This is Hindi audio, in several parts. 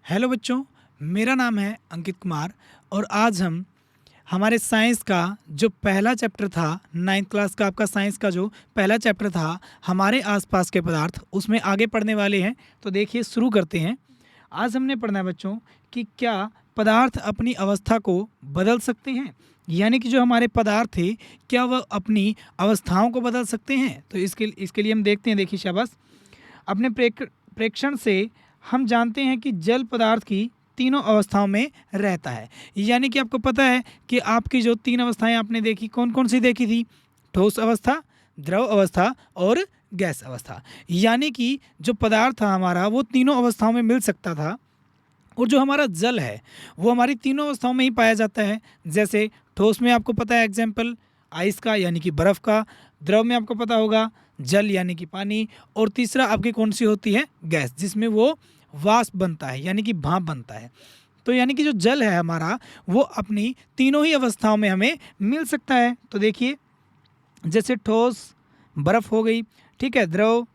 हेलो बच्चों, मेरा नाम है अंकित कुमार और आज हम हमारे साइंस का जो पहला चैप्टर था, नाइन्थ क्लास का आपका साइंस का जो पहला चैप्टर था हमारे आसपास के पदार्थ, उसमें आगे पढ़ने वाले हैं। तो देखिए शुरू करते हैं। आज हमने पढ़ना है बच्चों कि क्या पदार्थ अपनी अवस्था को बदल सकते हैं, यानी कि जो हमारे पदार्थ थे क्या वह अपनी अवस्थाओं को बदल सकते हैं। तो इसके लिए हम देखते हैं। देखिए शाबाश, अपने प्रेक्षण से हम जानते हैं कि जल पदार्थ की तीनों अवस्थाओं में रहता है। यानी कि आपको पता है कि आपकी जो तीन अवस्थाएं आपने देखी, कौन कौन सी देखी थी? ठोस अवस्था, द्रव अवस्था और गैस अवस्था। यानी कि जो पदार्थ था हमारा वो तीनों अवस्थाओं में मिल सकता था। और जो हमारा जल है वो हमारी तीनों अवस्थाओं में ही पाया जाता है। जैसे ठोस में आपको पता है एग्जाम्पल आइस का यानी कि बर्फ़ का, द्रव में आपको पता होगा जल यानी कि पानी, और तीसरा आपकी कौन सी होती है? गैस, जिसमें वो वाष्प बनता है यानी कि भाप बनता है। तो यानी कि जो जल है हमारा वो अपनी तीनों ही अवस्थाओं में हमें मिल सकता है। तो देखिए जैसे ठोस बर्फ़ हो गई, ठीक है, द्रव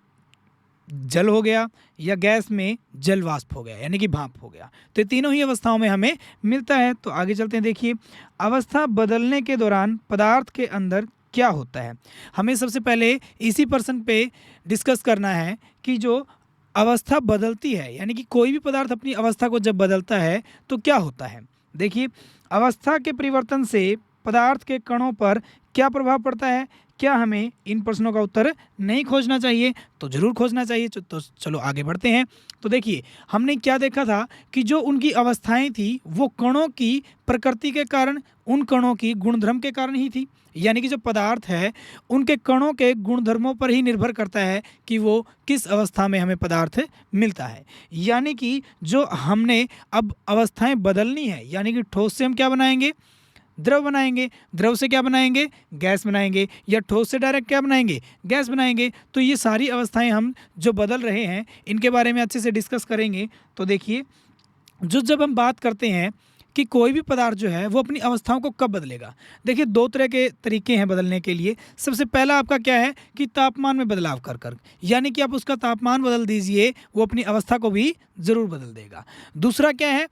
जल हो गया, या गैस में जल वाष्प हो गया यानी कि भाप हो गया। तो ये तीनों ही अवस्थाओं में हमें मिलता है। तो आगे चलते हैं। देखिए अवस्था बदलने के दौरान पदार्थ के अंदर क्या होता है। हमें सबसे पहले इसी पर्सन पे डिस्कस करना है कि जो अवस्था बदलती है यानी कि कोई भी पदार्थ अपनी अवस्था को जब बदलता है तो क्या होता है। देखिए अवस्था के परिवर्तन से पदार्थ के कणों पर क्या प्रभाव पड़ता है। क्या हमें इन प्रश्नों का उत्तर नहीं खोजना चाहिए? तो ज़रूर खोजना चाहिए। तो चलो आगे बढ़ते हैं। तो देखिए हमने क्या देखा था कि जो उनकी अवस्थाएं थी वो कणों की प्रकृति के कारण, उन कणों की गुणधर्म के कारण ही थी। यानी कि जो पदार्थ है उनके कणों के गुणधर्मों पर ही निर्भर करता है कि वो किस अवस्था में हमें पदार्थ मिलता है। यानी कि जो हमने अब अवस्थाएं बदलनी है, यानी कि ठोस से हम क्या बनाएंगे? द्रव बनाएंगे, द्रव से क्या बनाएंगे? गैस बनाएंगे, या ठोस से डायरेक्ट क्या बनाएंगे? गैस बनाएंगे। तो ये सारी अवस्थाएं हम जो बदल रहे हैं इनके बारे में अच्छे से डिस्कस करेंगे। तो देखिए जब हम बात करते हैं कि कोई भी पदार्थ जो है वो अपनी अवस्थाओं को कब बदलेगा, देखिए दो तरह के तरीके हैं बदलने के लिए। सबसे पहला आपका क्या है कि तापमान में बदलाव कर कर, यानी कि आप उसका तापमान बदल दीजिए, वो अपनी अवस्था को भी ज़रूर बदल देगा। दूसरा क्या है?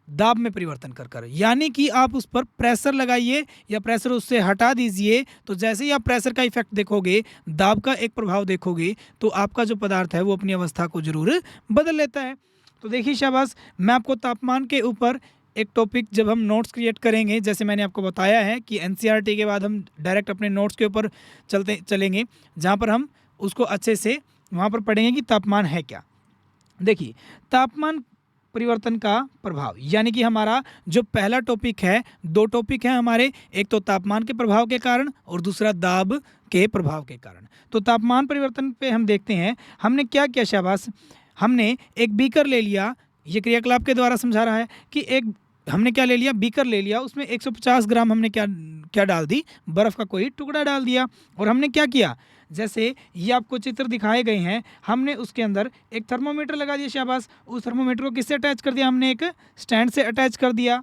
दाब में परिवर्तन कर कर, यानी कि आप उस पर प्रेशर लगाइए या प्रेशर उससे हटा दीजिए। तो जैसे ही आप प्रेशर का इफेक्ट देखोगे, दाब का एक प्रभाव देखोगे, तो आपका जो पदार्थ है वो अपनी अवस्था को जरूर बदल लेता है। तो देखिए शाबाश, मैं आपको तापमान के ऊपर एक टॉपिक जब हम नोट्स क्रिएट करेंगे, जैसे मैंने आपको बताया है कि एनसीईआरटी के बाद हम डायरेक्ट अपने नोट्स के ऊपर चलेंगे, जहाँ पर हम उसको अच्छे से वहाँ पर पढ़ेंगे कि तापमान है क्या। देखिए तापमान परिवर्तन का प्रभाव, यानी कि हमारा जो पहला टॉपिक है, दो टॉपिक हैं हमारे, एक तो तापमान के प्रभाव के कारण और दूसरा दाब के प्रभाव के कारण। तो तापमान परिवर्तन पे हम देखते हैं हमने क्या किया। शाबाश, हमने एक बीकर ले लिया, ये क्रियाकलाप के द्वारा समझा रहा है कि एक हमने क्या ले लिया? बीकर ले लिया, उसमें 150 ग्राम हमने क्या क्या डाल दी? बर्फ़ का कोई टुकड़ा डाल दिया। और हमने क्या किया? जैसे ये आपको चित्र दिखाए गए हैं, हमने उसके अंदर एक थर्मोमीटर लगा दिया। शाबाश, उस थर्मोमीटर को किससे अटैच कर दिया? हमने एक स्टैंड से अटैच कर दिया,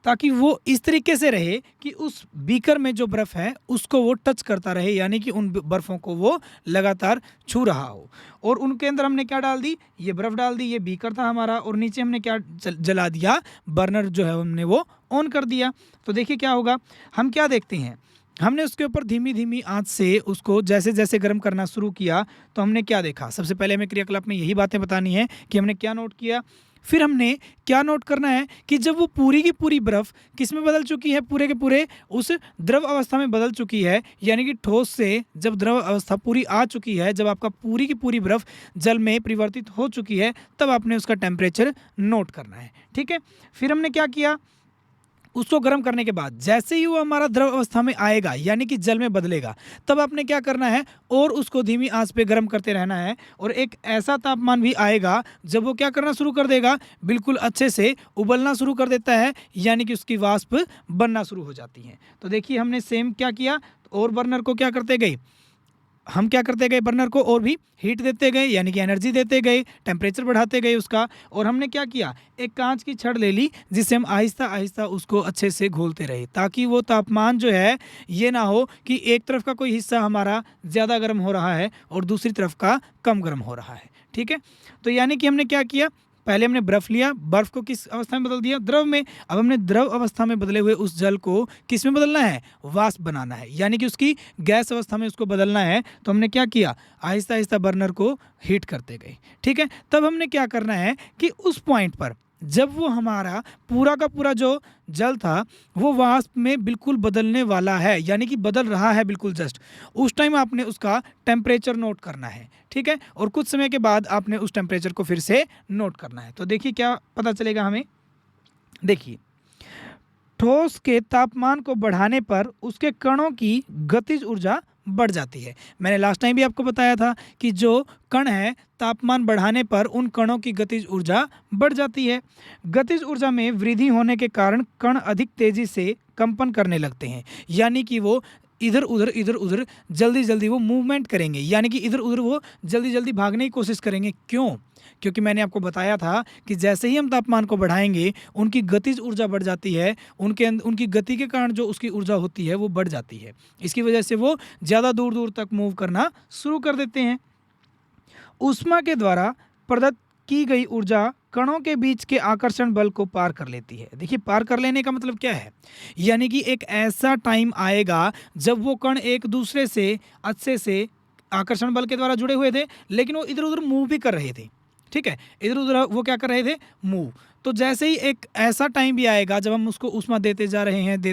ताकि वो इस तरीके से रहे कि उस बीकर में जो बर्फ़ है उसको वो टच करता रहे, यानी कि उन बर्फ़ों को वो लगातार छू रहा हो। और उनके अंदर हमने क्या डाल दी? ये बर्फ़ डाल दी, ये बीकर था हमारा, और नीचे हमने क्या जला दिया? बर्नर जो है हमने वो ऑन कर दिया। तो देखिए क्या होगा, हम क्या देखते हैं, हमने उसके ऊपर धीमी धीमी आंच से उसको जैसे जैसे गर्म करना शुरू किया तो हमने क्या देखा? सबसे पहले हमें क्रियाकलाप में यही बातें बतानी है कि हमने क्या नोट किया। फिर हमने क्या नोट करना है कि जब वो पूरी की पूरी बर्फ़ किस में बदल चुकी है? पूरे के पूरे उस द्रव अवस्था में बदल चुकी है, यानी कि ठोस से जब द्रव अवस्था पूरी आ चुकी है, जब आपका पूरी की पूरी बर्फ़ जल में परिवर्तित हो चुकी है, तब आपने उसका टेम्परेचर नोट करना है। ठीक है, फिर हमने क्या किया? उसको गर्म करने के बाद जैसे ही वो हमारा द्रव अवस्था में आएगा, यानी कि जल में बदलेगा, तब आपने क्या करना है? और उसको धीमी आंच पे गर्म करते रहना है। और एक ऐसा तापमान भी आएगा जब वो क्या करना शुरू कर देगा? बिल्कुल अच्छे से उबलना शुरू कर देता है, यानी कि उसकी वाष्प बनना शुरू हो जाती है। तो देखिए हमने सेम क्या किया, और बर्नर को क्या करते गए? हम क्या करते गए, बर्नर को और भी हीट देते गए, यानी कि एनर्जी देते गए, टेम्परेचर बढ़ाते गए उसका। और हमने क्या किया, एक कांच की छड़ ले ली जिससे हम आहिस्ता आहिस्ता उसको अच्छे से घोलते रहे, ताकि वो तापमान जो है ये ना हो कि एक तरफ का कोई हिस्सा हमारा ज़्यादा गर्म हो रहा है और दूसरी तरफ का कम गर्म हो रहा है। ठीक है, तो यानी कि हमने क्या किया, पहले हमने बर्फ़ लिया, बर्फ़ को किस अवस्था में बदल दिया, द्रव में। अब हमने द्रव अवस्था में बदले हुए उस जल को किस में बदलना है, वाष्प बनाना है, यानी कि उसकी गैस अवस्था में उसको बदलना है। तो हमने क्या किया, आहिस्ता आहिस्ता बर्नर को हीट करते गए। ठीक है, तब हमने क्या करना है कि उस पॉइंट पर जब वो हमारा पूरा का पूरा जो जल था वो वाष्प में बिल्कुल बदलने वाला है, यानी कि बदल रहा है बिल्कुल जस्ट, उस टाइम आपने उसका टेम्परेचर नोट करना है। ठीक है, और कुछ समय के बाद आपने उस टेम्परेचर को फिर से नोट करना है। तो देखिए क्या पता चलेगा हमें, देखिए ठोस के तापमान को बढ़ाने पर उसके कणों की गतिज ऊर्जा बढ़ जाती है। मैंने लास्ट टाइम भी आपको बताया था कि जो कण है तापमान बढ़ाने पर उन कणों की गतिज ऊर्जा बढ़ जाती है। गतिज ऊर्जा में वृद्धि होने के कारण कण अधिक तेजी से कंपन करने लगते हैं, यानी कि वो इधर उधर जल्दी जल्दी वो मूवमेंट करेंगे, यानी कि इधर उधर वो जल्दी जल्दी भागने की कोशिश करेंगे। क्यों? क्योंकि मैंने आपको बताया था कि जैसे ही हम तापमान को बढ़ाएंगे उनकी गतिज ऊर्जा बढ़ जाती है, उनकी गति के कारण जो उसकी ऊर्जा होती है वो बढ़ जाती है। इसकी वजह से वो ज़्यादा दूर दूर तक मूव करना शुरू कर देते हैं। ऊष्मा के द्वारा प्रदत्त की गई ऊर्जा कणों के बीच के आकर्षण बल को पार कर लेती है। देखिए पार कर लेने का मतलब क्या है, यानी कि एक ऐसा टाइम आएगा जब वो कण एक दूसरे से अच्छे से आकर्षण बल के द्वारा जुड़े हुए थे, लेकिन वो इधर उधर मूव भी कर रहे थे। ठीक है, इधर उधर वो क्या कर रहे थे, मूव। तो जैसे ही एक ऐसा टाइम भी आएगा जब हम उसको ऊष्मा देते जा रहे हैं, तो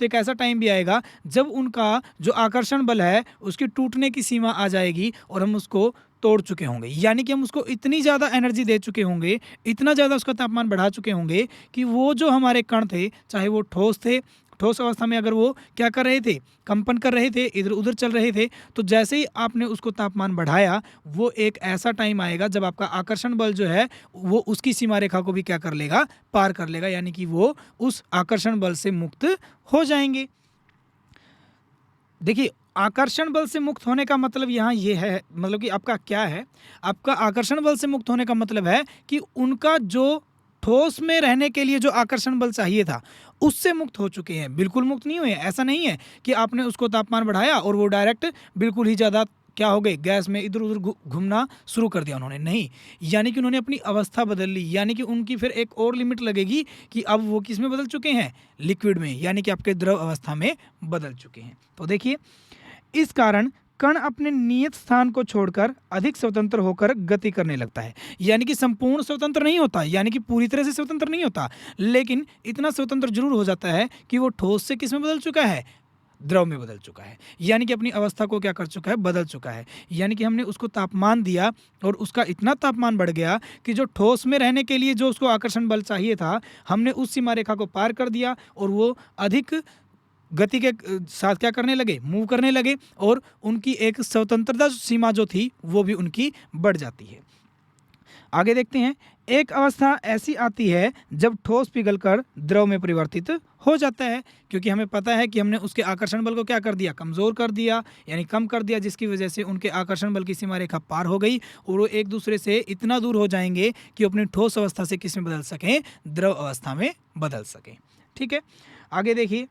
एक ऐसा टाइम भी आएगा जब उनका जो आकर्षण बल है उसकी टूटने की सीमा आ जाएगी और हम उसको तोड़ चुके होंगे, यानी कि हम उसको इतनी ज़्यादा एनर्जी दे चुके होंगे, इतना ज़्यादा उसका तापमान बढ़ा चुके होंगे कि वो जो हमारे कण थे, चाहे वो ठोस थे, ठोस अवस्था में अगर वो क्या कर रहे थे, कंपन कर रहे थे, इधर उधर चल रहे थे, तो जैसे ही आपने उसको तापमान बढ़ाया वो एक ऐसा टाइम आएगा जब आपका आकर्षण बल जो है वो उसकी सीमा रेखा को भी क्या कर लेगा, पार कर लेगा, यानी कि वो उस आकर्षण बल से मुक्त हो जाएंगे। देखिए आकर्षण बल से मुक्त होने का मतलब यहाँ ये है, मतलब कि आपका क्या है, आपका आकर्षण बल से मुक्त होने का मतलब है कि उनका जो ठोस में रहने के लिए जो आकर्षण बल चाहिए था उससे मुक्त हो चुके हैं। बिल्कुल मुक्त नहीं हुए, ऐसा नहीं है कि आपने उसको तापमान बढ़ाया और वो डायरेक्ट बिल्कुल ही ज़्यादा क्या हो गए, गैस में इधर उधर घूमना शुरू कर दिया उन्होंने, नहीं, यानी कि उन्होंने अपनी अवस्था बदल ली, यानी कि उनकी फिर एक और लिमिट लगेगी कि अब वो किस में बदल चुके हैं, लिक्विड में, यानी कि आपके द्रव अवस्था में बदल चुके हैं। तो देखिए इस कारण कण अपने नियत स्थान को छोड़कर अधिक स्वतंत्र होकर गति करने लगता है, यानी कि संपूर्ण स्वतंत्र नहीं होता, यानी कि पूरी तरह से स्वतंत्र नहीं होता, लेकिन इतना स्वतंत्र जरूर हो जाता है कि वो ठोस से किस में बदल चुका है, द्रव में बदल चुका है, यानी कि अपनी अवस्था को क्या कर चुका है, बदल चुका है। यानी कि हमने उसको तापमान दिया और उसका इतना तापमान बढ़ गया कि जो ठोस में रहने के लिए जो उसको आकर्षण बल चाहिए था हमने उस सीमा रेखा को पार कर दिया और वो अधिक गति के साथ क्या करने लगे, मूव करने लगे, और उनकी एक स्वतंत्रता सीमा जो थी वो भी उनकी बढ़ जाती है। आगे देखते हैं, एक अवस्था ऐसी आती है जब ठोस पिघलकर द्रव में परिवर्तित हो जाता है, क्योंकि हमें पता है कि हमने उसके आकर्षण बल को क्या कर दिया, कमज़ोर कर दिया, यानी कम कर दिया, जिसकी वजह से उनके आकर्षण बल की सीमा रेखा पार हो गई और वो एक दूसरे से इतना दूर हो जाएंगे कि अपनी ठोस अवस्था से किस में बदल सकें, द्रव अवस्था में बदल सकें। ठीक है, आगे देखिए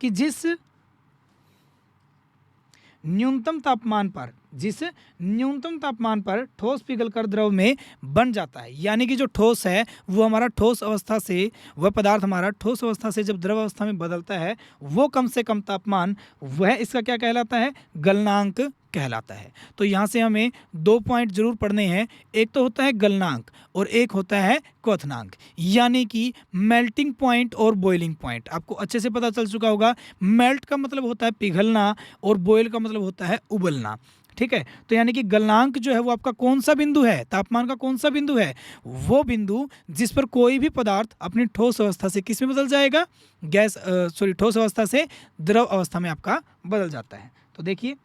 कि जिस न्यूनतम तापमान पर ठोस पिघलकर द्रव में बन जाता है, यानी कि जो ठोस है वो हमारा ठोस अवस्था से, वह पदार्थ हमारा ठोस अवस्था से जब द्रव अवस्था में बदलता है वो कम से कम तापमान, वह इसका क्या कहलाता है, गलनांक कहलाता है। तो यहाँ से हमें 2 पॉइंट जरूर पढ़ने हैं, एक तो होता है गलनांक और एक होता है क्वथनांक, यानी कि मेल्टिंग पॉइंट और बॉइलिंग पॉइंट। आपको अच्छे से पता चल चुका होगा, मेल्ट का मतलब होता है पिघलना और बॉयल का मतलब होता है उबलना। ठीक है, तो यानी कि गलनांक जो है वो आपका कौन सा बिंदु है, तापमान का कौन सा बिंदु है, वो बिंदु जिस पर कोई भी पदार्थ अपनी ठोस अवस्था से किस में बदल जाएगा, ठोस अवस्था से द्रव अवस्था में आपका बदल जाता है। तो देखिए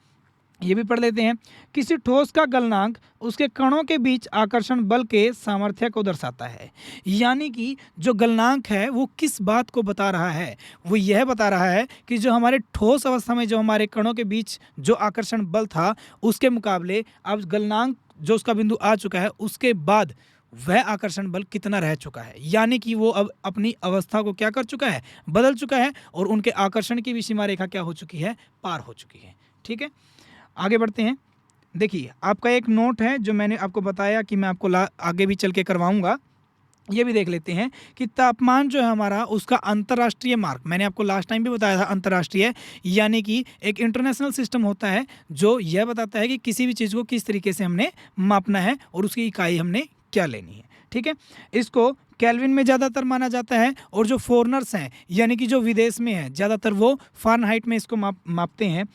ये भी पढ़ लेते हैं। किसी ठोस का गलनांक उसके कणों के बीच आकर्षण बल के सामर्थ्य को दर्शाता है। यानी कि जो गलनांक है वो किस बात को बता रहा है, वो यह बता रहा है कि जो हमारे ठोस अवस्था में जो हमारे कणों के बीच जो आकर्षण बल था उसके मुकाबले अब गलनांक जो उसका बिंदु आ चुका है उसके बाद वह आकर्षण बल कितना रह चुका है। यानी कि वो अब अपनी अवस्था को क्या कर चुका है, बदल चुका है, और उनके आकर्षण की भी सीमा रेखा क्या हो चुकी है, पार हो चुकी है। ठीक है, आगे बढ़ते हैं। देखिए आपका एक नोट है जो मैंने आपको बताया कि मैं आपको आगे भी चल के करवाऊंगा। ये भी देख लेते हैं कि तापमान जो है हमारा उसका अंतर्राष्ट्रीय मार्क, मैंने आपको लास्ट टाइम भी बताया था अंतर्राष्ट्रीय, यानी कि एक इंटरनेशनल सिस्टम होता है जो यह बताता है कि किसी भी चीज़ को किस तरीके से हमने मापना है और उसकी इकाई हमने क्या लेनी है। ठीक है, इसको केल्विन में ज़्यादातर माना जाता है, और जो फॉरेनर्स हैं यानी कि जो विदेश में हैं ज़्यादातर वो फ़ारेनहाइट में इसको मापते हैं।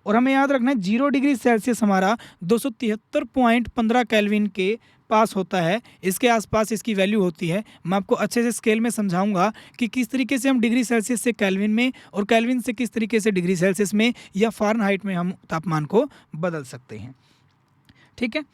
और हमें याद रखना है 0 डिग्री सेल्सियस हमारा 273.15 केल्विन के पास होता है, इसके आसपास इसकी वैल्यू होती है। मैं आपको अच्छे से स्केल में समझाऊंगा कि किस तरीके से हम डिग्री सेल्सियस से केल्विन में और केल्विन से किस तरीके से डिग्री सेल्सियस में या फ़ारेनहाइट में हम तापमान को बदल सकते हैं। ठीक है,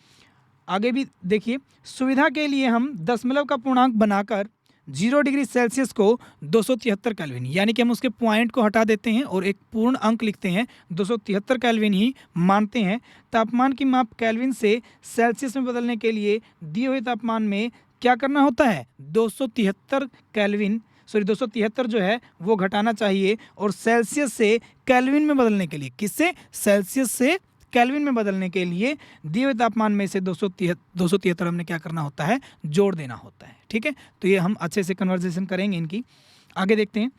आगे भी देखिए, सुविधा के लिए हम दशमलव का पूर्णांक बनाकर 0 डिग्री सेल्सियस को 273 केल्विन, यानी कि हम उसके पॉइंट को हटा देते हैं और एक पूर्ण अंक लिखते हैं, 273 केल्विन ही मानते हैं। तापमान की माप केल्विन से सेल्सियस में बदलने के लिए दिए हुए तापमान में क्या करना होता है, 273 जो है वो घटाना चाहिए, और सेल्सियस से केल्विन में बदलने के लिए, किससे, सेल्सियस से केल्विन में बदलने के लिए दिए हुए तापमान में से 273 हमने क्या करना होता है, जोड़ देना होता है। ठीक है, तो ये हम अच्छे से कन्वर्सेशन करेंगे इनकी। आगे देखते हैं,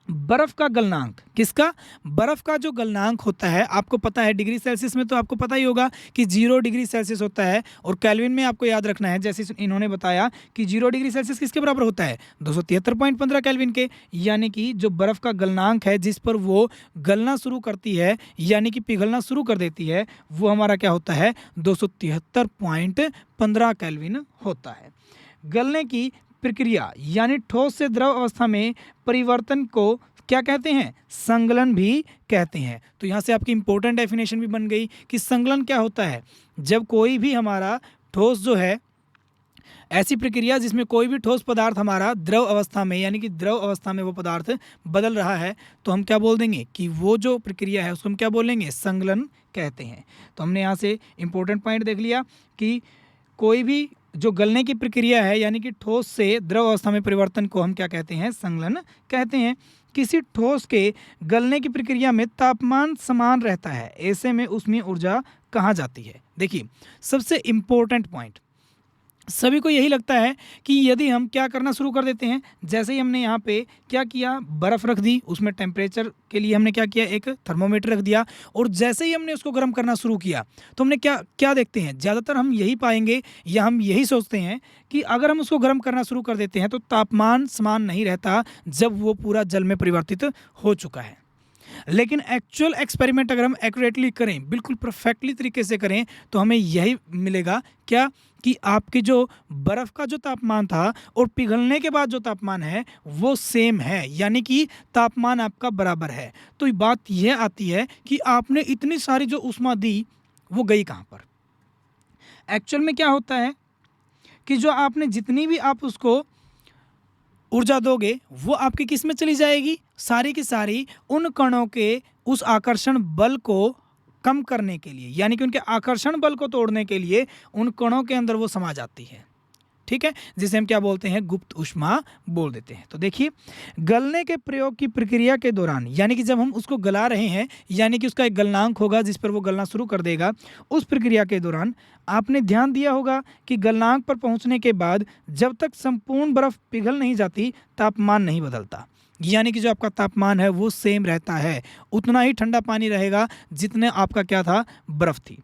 बर्फ का गलनांक, किसका, बर्फ का जो गलनांक होता है आपको पता है, डिग्री सेल्सियस में तो आपको पता ही होगा कि 0 डिग्री सेल्सियस होता है, और केल्विन में आपको याद रखना है जैसे इन्होंने बताया कि 0 डिग्री सेल्सियस किसके बराबर होता है, 273.15 केल्विन के। यानी कि जो बर्फ़ का गलनांक है जिस पर वो गलना शुरू करती है यानी कि पिघलना शुरू कर देती है, वो हमारा क्या होता है, 273.15 केल्विन होता है। गलने की प्रक्रिया यानी ठोस से द्रव अवस्था में परिवर्तन को क्या कहते हैं, संगलन भी कहते हैं। तो यहाँ से आपकी इंपॉर्टेंट डेफिनेशन भी बन गई कि संगलन क्या होता है, जब कोई भी हमारा ठोस जो है, ऐसी प्रक्रिया जिसमें कोई भी ठोस पदार्थ हमारा द्रव अवस्था में यानी कि द्रव अवस्था में वो पदार्थ बदल रहा है, तो हम क्या बोल देंगे कि वो जो प्रक्रिया है उसको हम क्या बोलेंगे, संगलन कहते हैं। तो हमने यहाँ से इंपॉर्टेंट पॉइंट देख लिया कि कोई भी जो गलने की प्रक्रिया है यानी कि ठोस से द्रव अवस्था में परिवर्तन को हम क्या कहते हैं, संगलन कहते हैं। किसी ठोस के गलने की प्रक्रिया में तापमान समान रहता है, ऐसे में उसमें ऊर्जा कहाँ जाती है। देखिए सबसे इम्पोर्टेंट पॉइंट, सभी को यही लगता है कि यदि हम क्या करना शुरू कर देते हैं, जैसे ही हमने यहाँ पे क्या किया, बर्फ़ रख दी, उसमें टेम्परेचर के लिए हमने क्या किया, एक थर्मोमीटर रख दिया, और जैसे ही हमने उसको गर्म करना शुरू किया तो हमने क्या क्या देखते हैं, ज़्यादातर हम यही पाएंगे या हम यही सोचते हैं कि अगर हम उसको गर्म करना शुरू कर देते हैं तो तापमान समान नहीं रहता जब वो पूरा जल में परिवर्तित हो चुका है। लेकिन एक्चुअल एक्सपेरिमेंट अगर हम एक्यूरेटली करें, बिल्कुल परफेक्टली तरीके से करें, तो हमें यही मिलेगा क्या, कि आपकी जो बर्फ़ का जो तापमान था और पिघलने के बाद जो तापमान है वो सेम है, यानी कि तापमान आपका बराबर है। तो बात यह आती है कि आपने इतनी सारी जो ऊष्मा दी वो गई कहाँ पर। एक्चुअल में क्या होता है कि जो आपने जितनी भी आप उसको ऊर्जा दोगे वो आपकी किस में चली जाएगी, सारी की सारी उन कणों के उस आकर्षण बल को कम करने के लिए, यानी कि उनके आकर्षण बल को तोड़ने के लिए उन कणों के अंदर वो समा जाती है। ठीक है, जिसे हम क्या बोलते हैं, गुप्त ऊष्मा बोल देते हैं। तो देखिए गलने के प्रयोग की प्रक्रिया के दौरान, यानी कि जब हम उसको गला रहे हैं, यानी कि उसका एक गलनांक होगा जिस पर वो गलना शुरू कर देगा, उस प्रक्रिया के दौरान आपने ध्यान दिया होगा कि गलनांक पर पहुंचने के बाद जब तक संपूर्ण बर्फ पिघल नहीं जाती तापमान नहीं बदलता, यानी कि जो आपका तापमान है वो सेम रहता है, उतना ही ठंडा पानी रहेगा जितने आपका क्या था, बर्फ थी।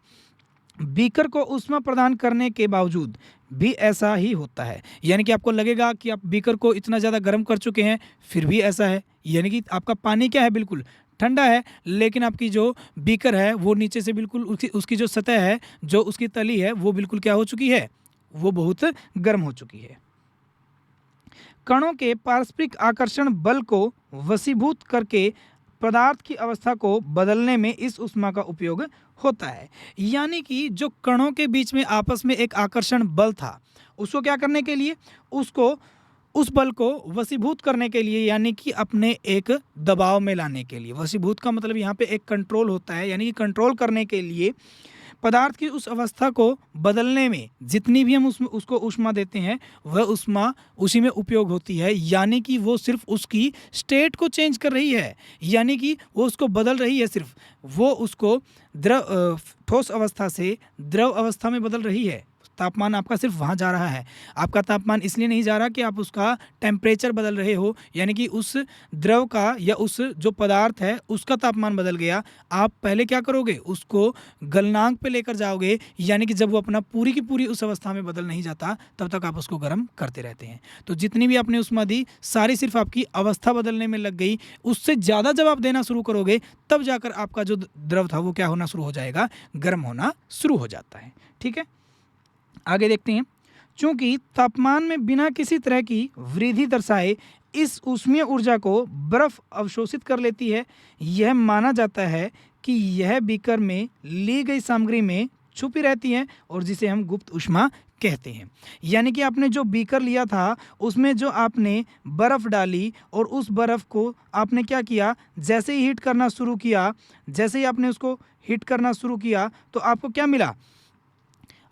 बीकर को ऊष्मा प्रदान करने के बावजूद भी ऐसा ही होता है, यानी कि आपको लगेगा कि आप बीकर को इतना ज़्यादा गर्म कर चुके हैं फिर भी ऐसा है, यानी कि आपका पानी क्या है, बिल्कुल ठंडा है, लेकिन आपकी जो बीकर है वो नीचे से बिल्कुल उसकी जो सतह है, जो उसकी तली है वो बिल्कुल क्या हो चुकी है, वो बहुत गर्म हो चुकी है। कणों के पारस्परिक आकर्षण बल को वशीभूत करके पदार्थ की अवस्था को बदलने में इस ऊष्मा का उपयोग होता है। यानी कि जो कणों के बीच में आपस में एक आकर्षण बल था, उसको क्या करने के लिए, उसको उस बल को वशीभूत करने के लिए, यानी कि अपने एक दबाव में लाने के लिए। वशीभूत का मतलब यहाँ पे एक कंट्रोल होता है, यानी कि कंट्रोल करने के लिए पदार्थ की उस अवस्था को बदलने में जितनी भी हम उसको ऊष्मा देते हैं, वह ऊष्मा उसी में उपयोग होती है। यानी कि वो सिर्फ उसकी स्टेट को चेंज कर रही है, यानी कि वो उसको बदल रही है, सिर्फ वो उसको ठोस अवस्था से द्रव अवस्था में बदल रही है। तापमान आपका सिर्फ वहाँ जा रहा है। आपका तापमान इसलिए नहीं जा रहा कि आप उसका टेम्परेचर बदल रहे हो, यानी कि उस द्रव का या उस जो पदार्थ है उसका तापमान बदल गया। आप पहले क्या करोगे, उसको गलनांक पे लेकर जाओगे, यानी कि जब वो अपना पूरी की पूरी उस अवस्था में बदल नहीं जाता तब तक आप उसको गर्म करते रहते हैं। तो जितनी भी आपने ऊष्मा दी सारी सिर्फ आपकी अवस्था बदलने में लग गई। उससे ज़्यादा जब आप देना शुरू करोगे तब जाकर आपका जो द्रव था वो क्या होना शुरू हो जाएगा, गर्म होना शुरू हो जाता है। ठीक है, आगे देखते हैं। चूंकि तापमान में बिना किसी तरह की वृद्धि दर्शाए इस ऊष्मीय ऊर्जा को बर्फ अवशोषित कर लेती है, यह माना जाता है कि यह बीकर में ली गई सामग्री में छुपी रहती है और जिसे हम गुप्त ऊष्मा कहते हैं। यानी कि आपने जो बीकर लिया था उसमें जो आपने बर्फ़ डाली और उस बर्फ़ को आपने क्या किया, जैसे ही हीट करना शुरू किया, जैसे ही आपने उसको हीट करना शुरू किया तो आपको क्या मिला,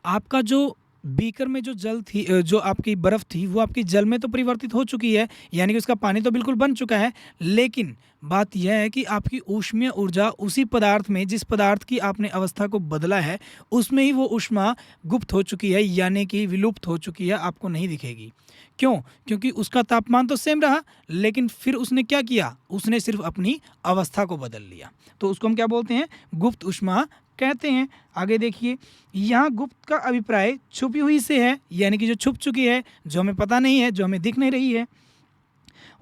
आपका जो बीकर में जो जल थी, जो आपकी बर्फ़ थी वो आपकी जल में तो परिवर्तित हो चुकी है, यानी कि उसका पानी तो बिल्कुल बन चुका है। लेकिन बात यह है कि आपकी ऊष्मीय ऊर्जा उसी पदार्थ में, जिस पदार्थ की आपने अवस्था को बदला है उसमें ही वो ऊष्मा गुप्त हो चुकी है, यानी कि विलुप्त हो चुकी है, आपको नहीं दिखेगी। क्यों? क्योंकि उसका तापमान तो सेम रहा, लेकिन फिर उसने क्या किया, उसने सिर्फ अपनी अवस्था को बदल लिया। तो उसको हम क्या बोलते हैं, गुप्त ऊष्मा कहते हैं। आगे देखिए, यहाँ गुप्त का अभिप्राय छुपी हुई से है, यानी कि जो छुप चुकी है, जो हमें पता नहीं है, जो हमें दिख नहीं रही है।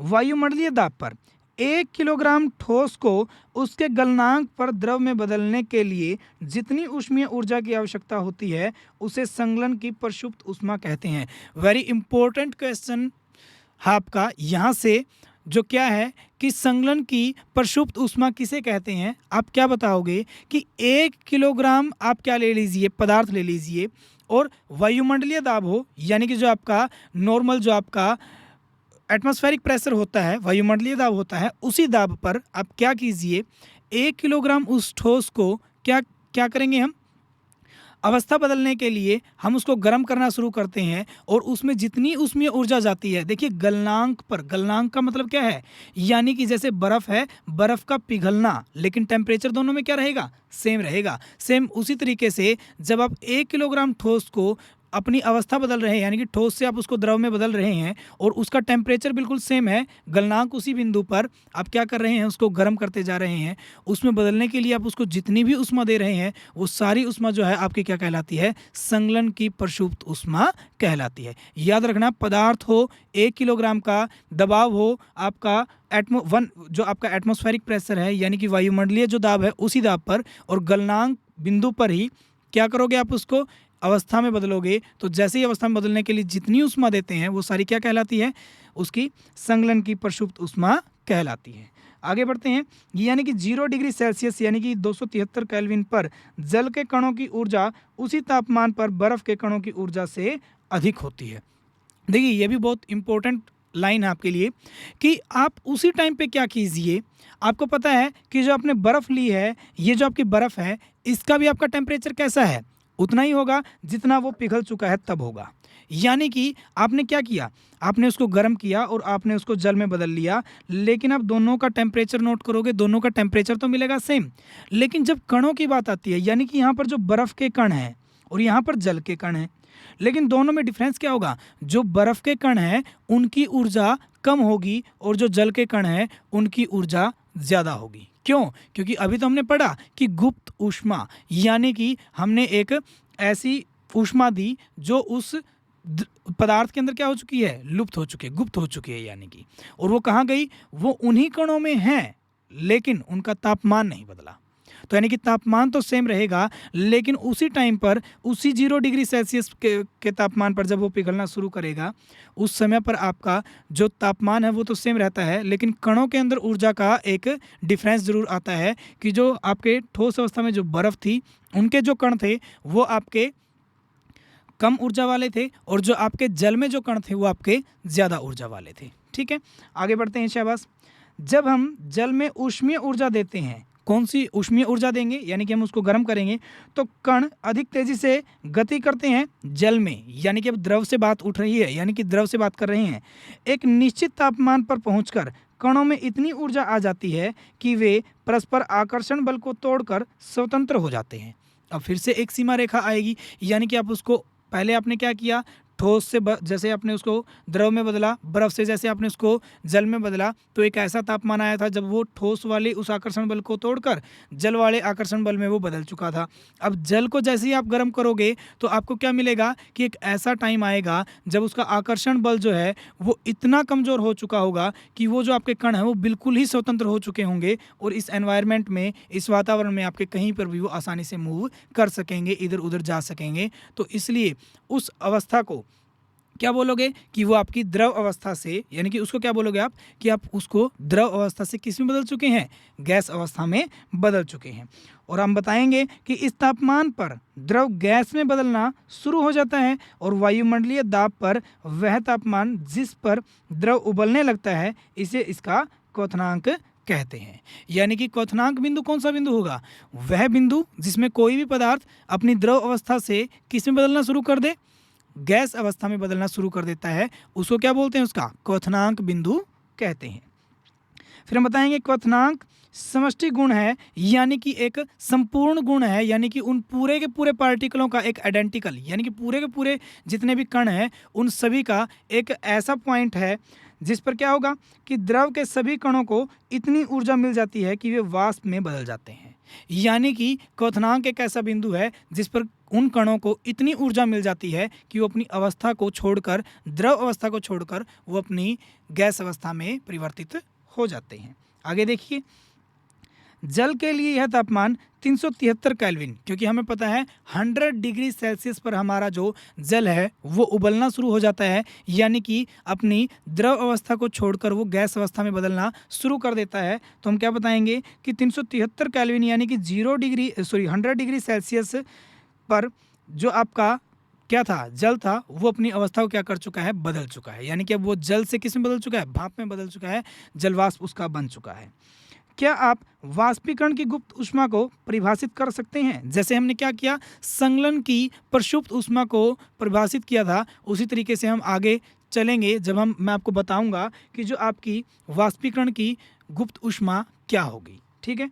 वायुमंडलीय दाब पर 1 किलोग्राम ठोस को उसके गलनांक पर द्रव में बदलने के लिए जितनी ऊष्मीय ऊर्जा की आवश्यकता होती है उसे संगलन की प्रसुप्त ऊष्मा कहते हैं। वेरी इंपॉर्टेंट क्वेश्चन आपका यहाँ से जो क्या है कि संगलन की प्रसुप्त ऊष्मा किसे कहते हैं। आप क्या बताओगे कि 1 किलोग्राम आप क्या ले लीजिए, पदार्थ ले लीजिए, और वायुमंडलीय दाब हो, यानी कि जो आपका नॉर्मल, जो आपका एटमॉस्फेरिक प्रेशर होता है, वायुमंडलीय दाब होता है, उसी दाब पर आप क्या कीजिए, 1 किलोग्राम उस ठोस को क्या क्या करेंगे, हम अवस्था बदलने के लिए हम उसको गर्म करना शुरू करते हैं और उसमें जितनी उसमें ऊर्जा जाती है, देखिए गलनांक पर, गलनांक का मतलब क्या है, यानी कि जैसे बर्फ़ है, बर्फ़ का पिघलना, लेकिन टेम्परेचर दोनों में क्या रहेगा, सेम रहेगा। सेम उसी तरीके से जब आप 1 किलोग्राम ठोस को अपनी अवस्था बदल रहे हैं, यानी कि ठोस से आप उसको द्रव में बदल रहे हैं और उसका टेम्परेचर बिल्कुल सेम है, गलनांक उसी बिंदु पर, आप क्या कर रहे हैं, उसको गर्म करते जा रहे हैं। उसमें बदलने के लिए आप उसको जितनी भी ऊष्मा दे रहे हैं वो सारी ऊष्मा जो है आपकी क्या कहलाती है, संगलन की प्रसुप्त ऊष्मा कहलाती है। याद रखना, पदार्थ हो 1 किलोग्राम का, दबाव हो आपका जो आपका एटमॉस्फेरिक प्रेशर है, यानी कि वायुमंडलीय जो दाब है उसी दाब पर, और गलनांक बिंदु पर ही क्या करोगे, आप उसको अवस्था में बदलोगे। तो जैसे ही अवस्था में बदलने के लिए जितनी ऊष्मा देते हैं वो सारी क्या कहलाती है, उसकी संगलन की प्रसुप्त ऊष्मा कहलाती है। आगे बढ़ते हैं, यानी कि 0 डिग्री सेल्सियस यानी कि 273 केल्विन पर जल के कणों की ऊर्जा उसी तापमान पर बर्फ़ के कणों की ऊर्जा से अधिक होती है। देखिए ये भी बहुत इंपॉर्टेंट लाइन है आपके लिए कि आप उसी टाइम पे क्या कीजिए, आपको पता है कि जो आपने बर्फ़ ली है, ये जो आपकी बर्फ़ है, इसका भी आपका टेम्परेचर कैसा है, उतना ही होगा जितना वो पिघल चुका है तब होगा। यानी कि आपने क्या किया, आपने उसको गर्म किया और आपने उसको जल में बदल लिया, लेकिन आप दोनों का टेम्परेचर नोट करोगे, दोनों का टेम्परेचर तो मिलेगा सेम, लेकिन जब कणों की बात आती है, यानी कि यहाँ पर जो बर्फ़ के कण हैं और यहाँ पर जल के कण हैं, लेकिन दोनों में डिफरेंस क्या होगा, जो बर्फ़ के कण हैं उनकी ऊर्जा कम होगी और जो जल के कण हैं उनकी ऊर्जा ज़्यादा होगी। क्यों? क्योंकि अभी तो हमने पढ़ा कि गुप्त ऊष्मा, यानी कि हमने एक ऐसी ऊष्मा दी जो उस पदार्थ के अंदर क्या हो चुकी है, लुप्त हो चुकी है, गुप्त हो चुकी है, यानी कि, और वो कहाँ गई, वो उन्हीं कणों में है लेकिन उनका तापमान नहीं बदला। तो यानी कि तापमान तो सेम रहेगा, लेकिन उसी टाइम पर उसी 0 डिग्री सेल्सियस के तापमान पर जब वो पिघलना शुरू करेगा उस समय पर आपका जो तापमान है वो तो सेम रहता है, लेकिन कणों के अंदर ऊर्जा का एक डिफरेंस ज़रूर आता है कि जो आपके ठोस अवस्था में जो बर्फ़ थी उनके जो कण थे वो आपके कम ऊर्जा वाले थे और जो आपके जल में जो कण थे वो आपके ज़्यादा ऊर्जा वाले थे। ठीक है, आगे बढ़ते हैं शाबाश। जब हम जल में ऊष्मीय ऊर्जा देते हैं, कौन सी ऊष्मीय ऊर्जा देंगे, यानी कि हम उसको गर्म करेंगे तो कण अधिक तेज़ी से गति करते हैं जल में, यानी कि अब द्रव से बात उठ रही है, यानी कि द्रव से बात कर रहे हैं। एक निश्चित तापमान पर पहुंचकर कणों में इतनी ऊर्जा आ जाती है कि वे परस्पर आकर्षण बल को तोड़कर स्वतंत्र हो जाते हैं। अब फिर से एक सीमा रेखा आएगी, यानी कि आप उसको पहले आपने क्या किया, ठोस से जैसे आपने उसको द्रव में बदला, बर्फ़ से जैसे आपने उसको जल में बदला, तो एक ऐसा तापमान आया था जब वो ठोस वाले उस आकर्षण बल को तोड़कर जल वाले आकर्षण बल में वो बदल चुका था। अब जल को जैसे ही आप गर्म करोगे तो आपको क्या मिलेगा कि एक ऐसा टाइम आएगा जब उसका आकर्षण बल जो है वो इतना कमज़ोर हो चुका होगा कि वो जो आपके कण हैं वो बिल्कुल ही स्वतंत्र हो चुके होंगे और इस एनवायरनमेंट में, इस वातावरण में आपके कहीं पर भी वो आसानी से मूव कर सकेंगे, इधर उधर जा सकेंगे। तो इसलिए उस अवस्था को क्या बोलोगे कि वो आपकी द्रव अवस्था से, यानी कि उसको क्या बोलोगे आप कि आप उसको द्रव अवस्था से किस में बदल चुके हैं, गैस अवस्था में बदल चुके हैं। और हम बताएंगे कि इस तापमान पर द्रव गैस में बदलना शुरू हो जाता है और वायुमंडलीय दाब पर वह तापमान जिस पर द्रव उबलने लगता है इसे इसका क्वथनांक कहते हैं। यानी कि क्वथनांक बिंदु कौन सा बिंदु होगा, वह बिंदु जिसमें कोई भी पदार्थ अपनी द्रव अवस्था से किस में बदलना शुरू कर दे, गैस अवस्था में बदलना शुरू कर देता है, उसको क्या बोलते हैं, उसका क्वथनांक बिंदु कहते हैं। फिर हम बताएंगे क्वथनांक समष्टि गुण है, यानी कि एक संपूर्ण गुण है, यानी कि उन पूरे के पूरे पार्टिकलों का एक आइडेंटिकल, यानी कि पूरे के पूरे जितने भी कण हैं उन सभी का एक ऐसा पॉइंट है जिस पर क्या होगा कि द्रव के सभी कणों को इतनी ऊर्जा मिल जाती है कि वे वाष्प में बदल जाते हैं। यानी कि क्वथनांक एक ऐसा बिंदु है जिस पर उन कणों को इतनी ऊर्जा मिल जाती है कि वो अपनी अवस्था को छोड़कर, द्रव अवस्था को छोड़कर वो अपनी गैस अवस्था में परिवर्तित हो जाते हैं। आगे देखिए, जल के लिए यह तापमान 373 केल्विन, क्योंकि हमें पता है 100 डिग्री सेल्सियस पर हमारा जो जल है वो उबलना शुरू हो जाता है, यानी कि अपनी द्रव अवस्था को छोड़कर वो गैस अवस्था में बदलना शुरू कर देता है। तो हम क्या बताएंगे कि 373 केल्विन यानी कि 100 डिग्री सेल्सियस पर जो आपका क्या था, जल था, वो अपनी अवस्था को क्या कर चुका है, बदल चुका है। यानी कि अब वो जल से किस में बदल चुका है, भाप में बदल चुका है, जलवाष्प उसका बन चुका है। क्या आप वाष्पीकरण की गुप्त ऊष्मा को परिभाषित कर सकते हैं? जैसे हमने क्या किया, संगलन की प्रसुप्त ऊष्मा को परिभाषित किया था, उसी तरीके से हम आगे चलेंगे जब मैं आपको बताऊंगा कि जो आपकी वाष्पीकरण की गुप्त ऊष्मा क्या होगी। ठीक है,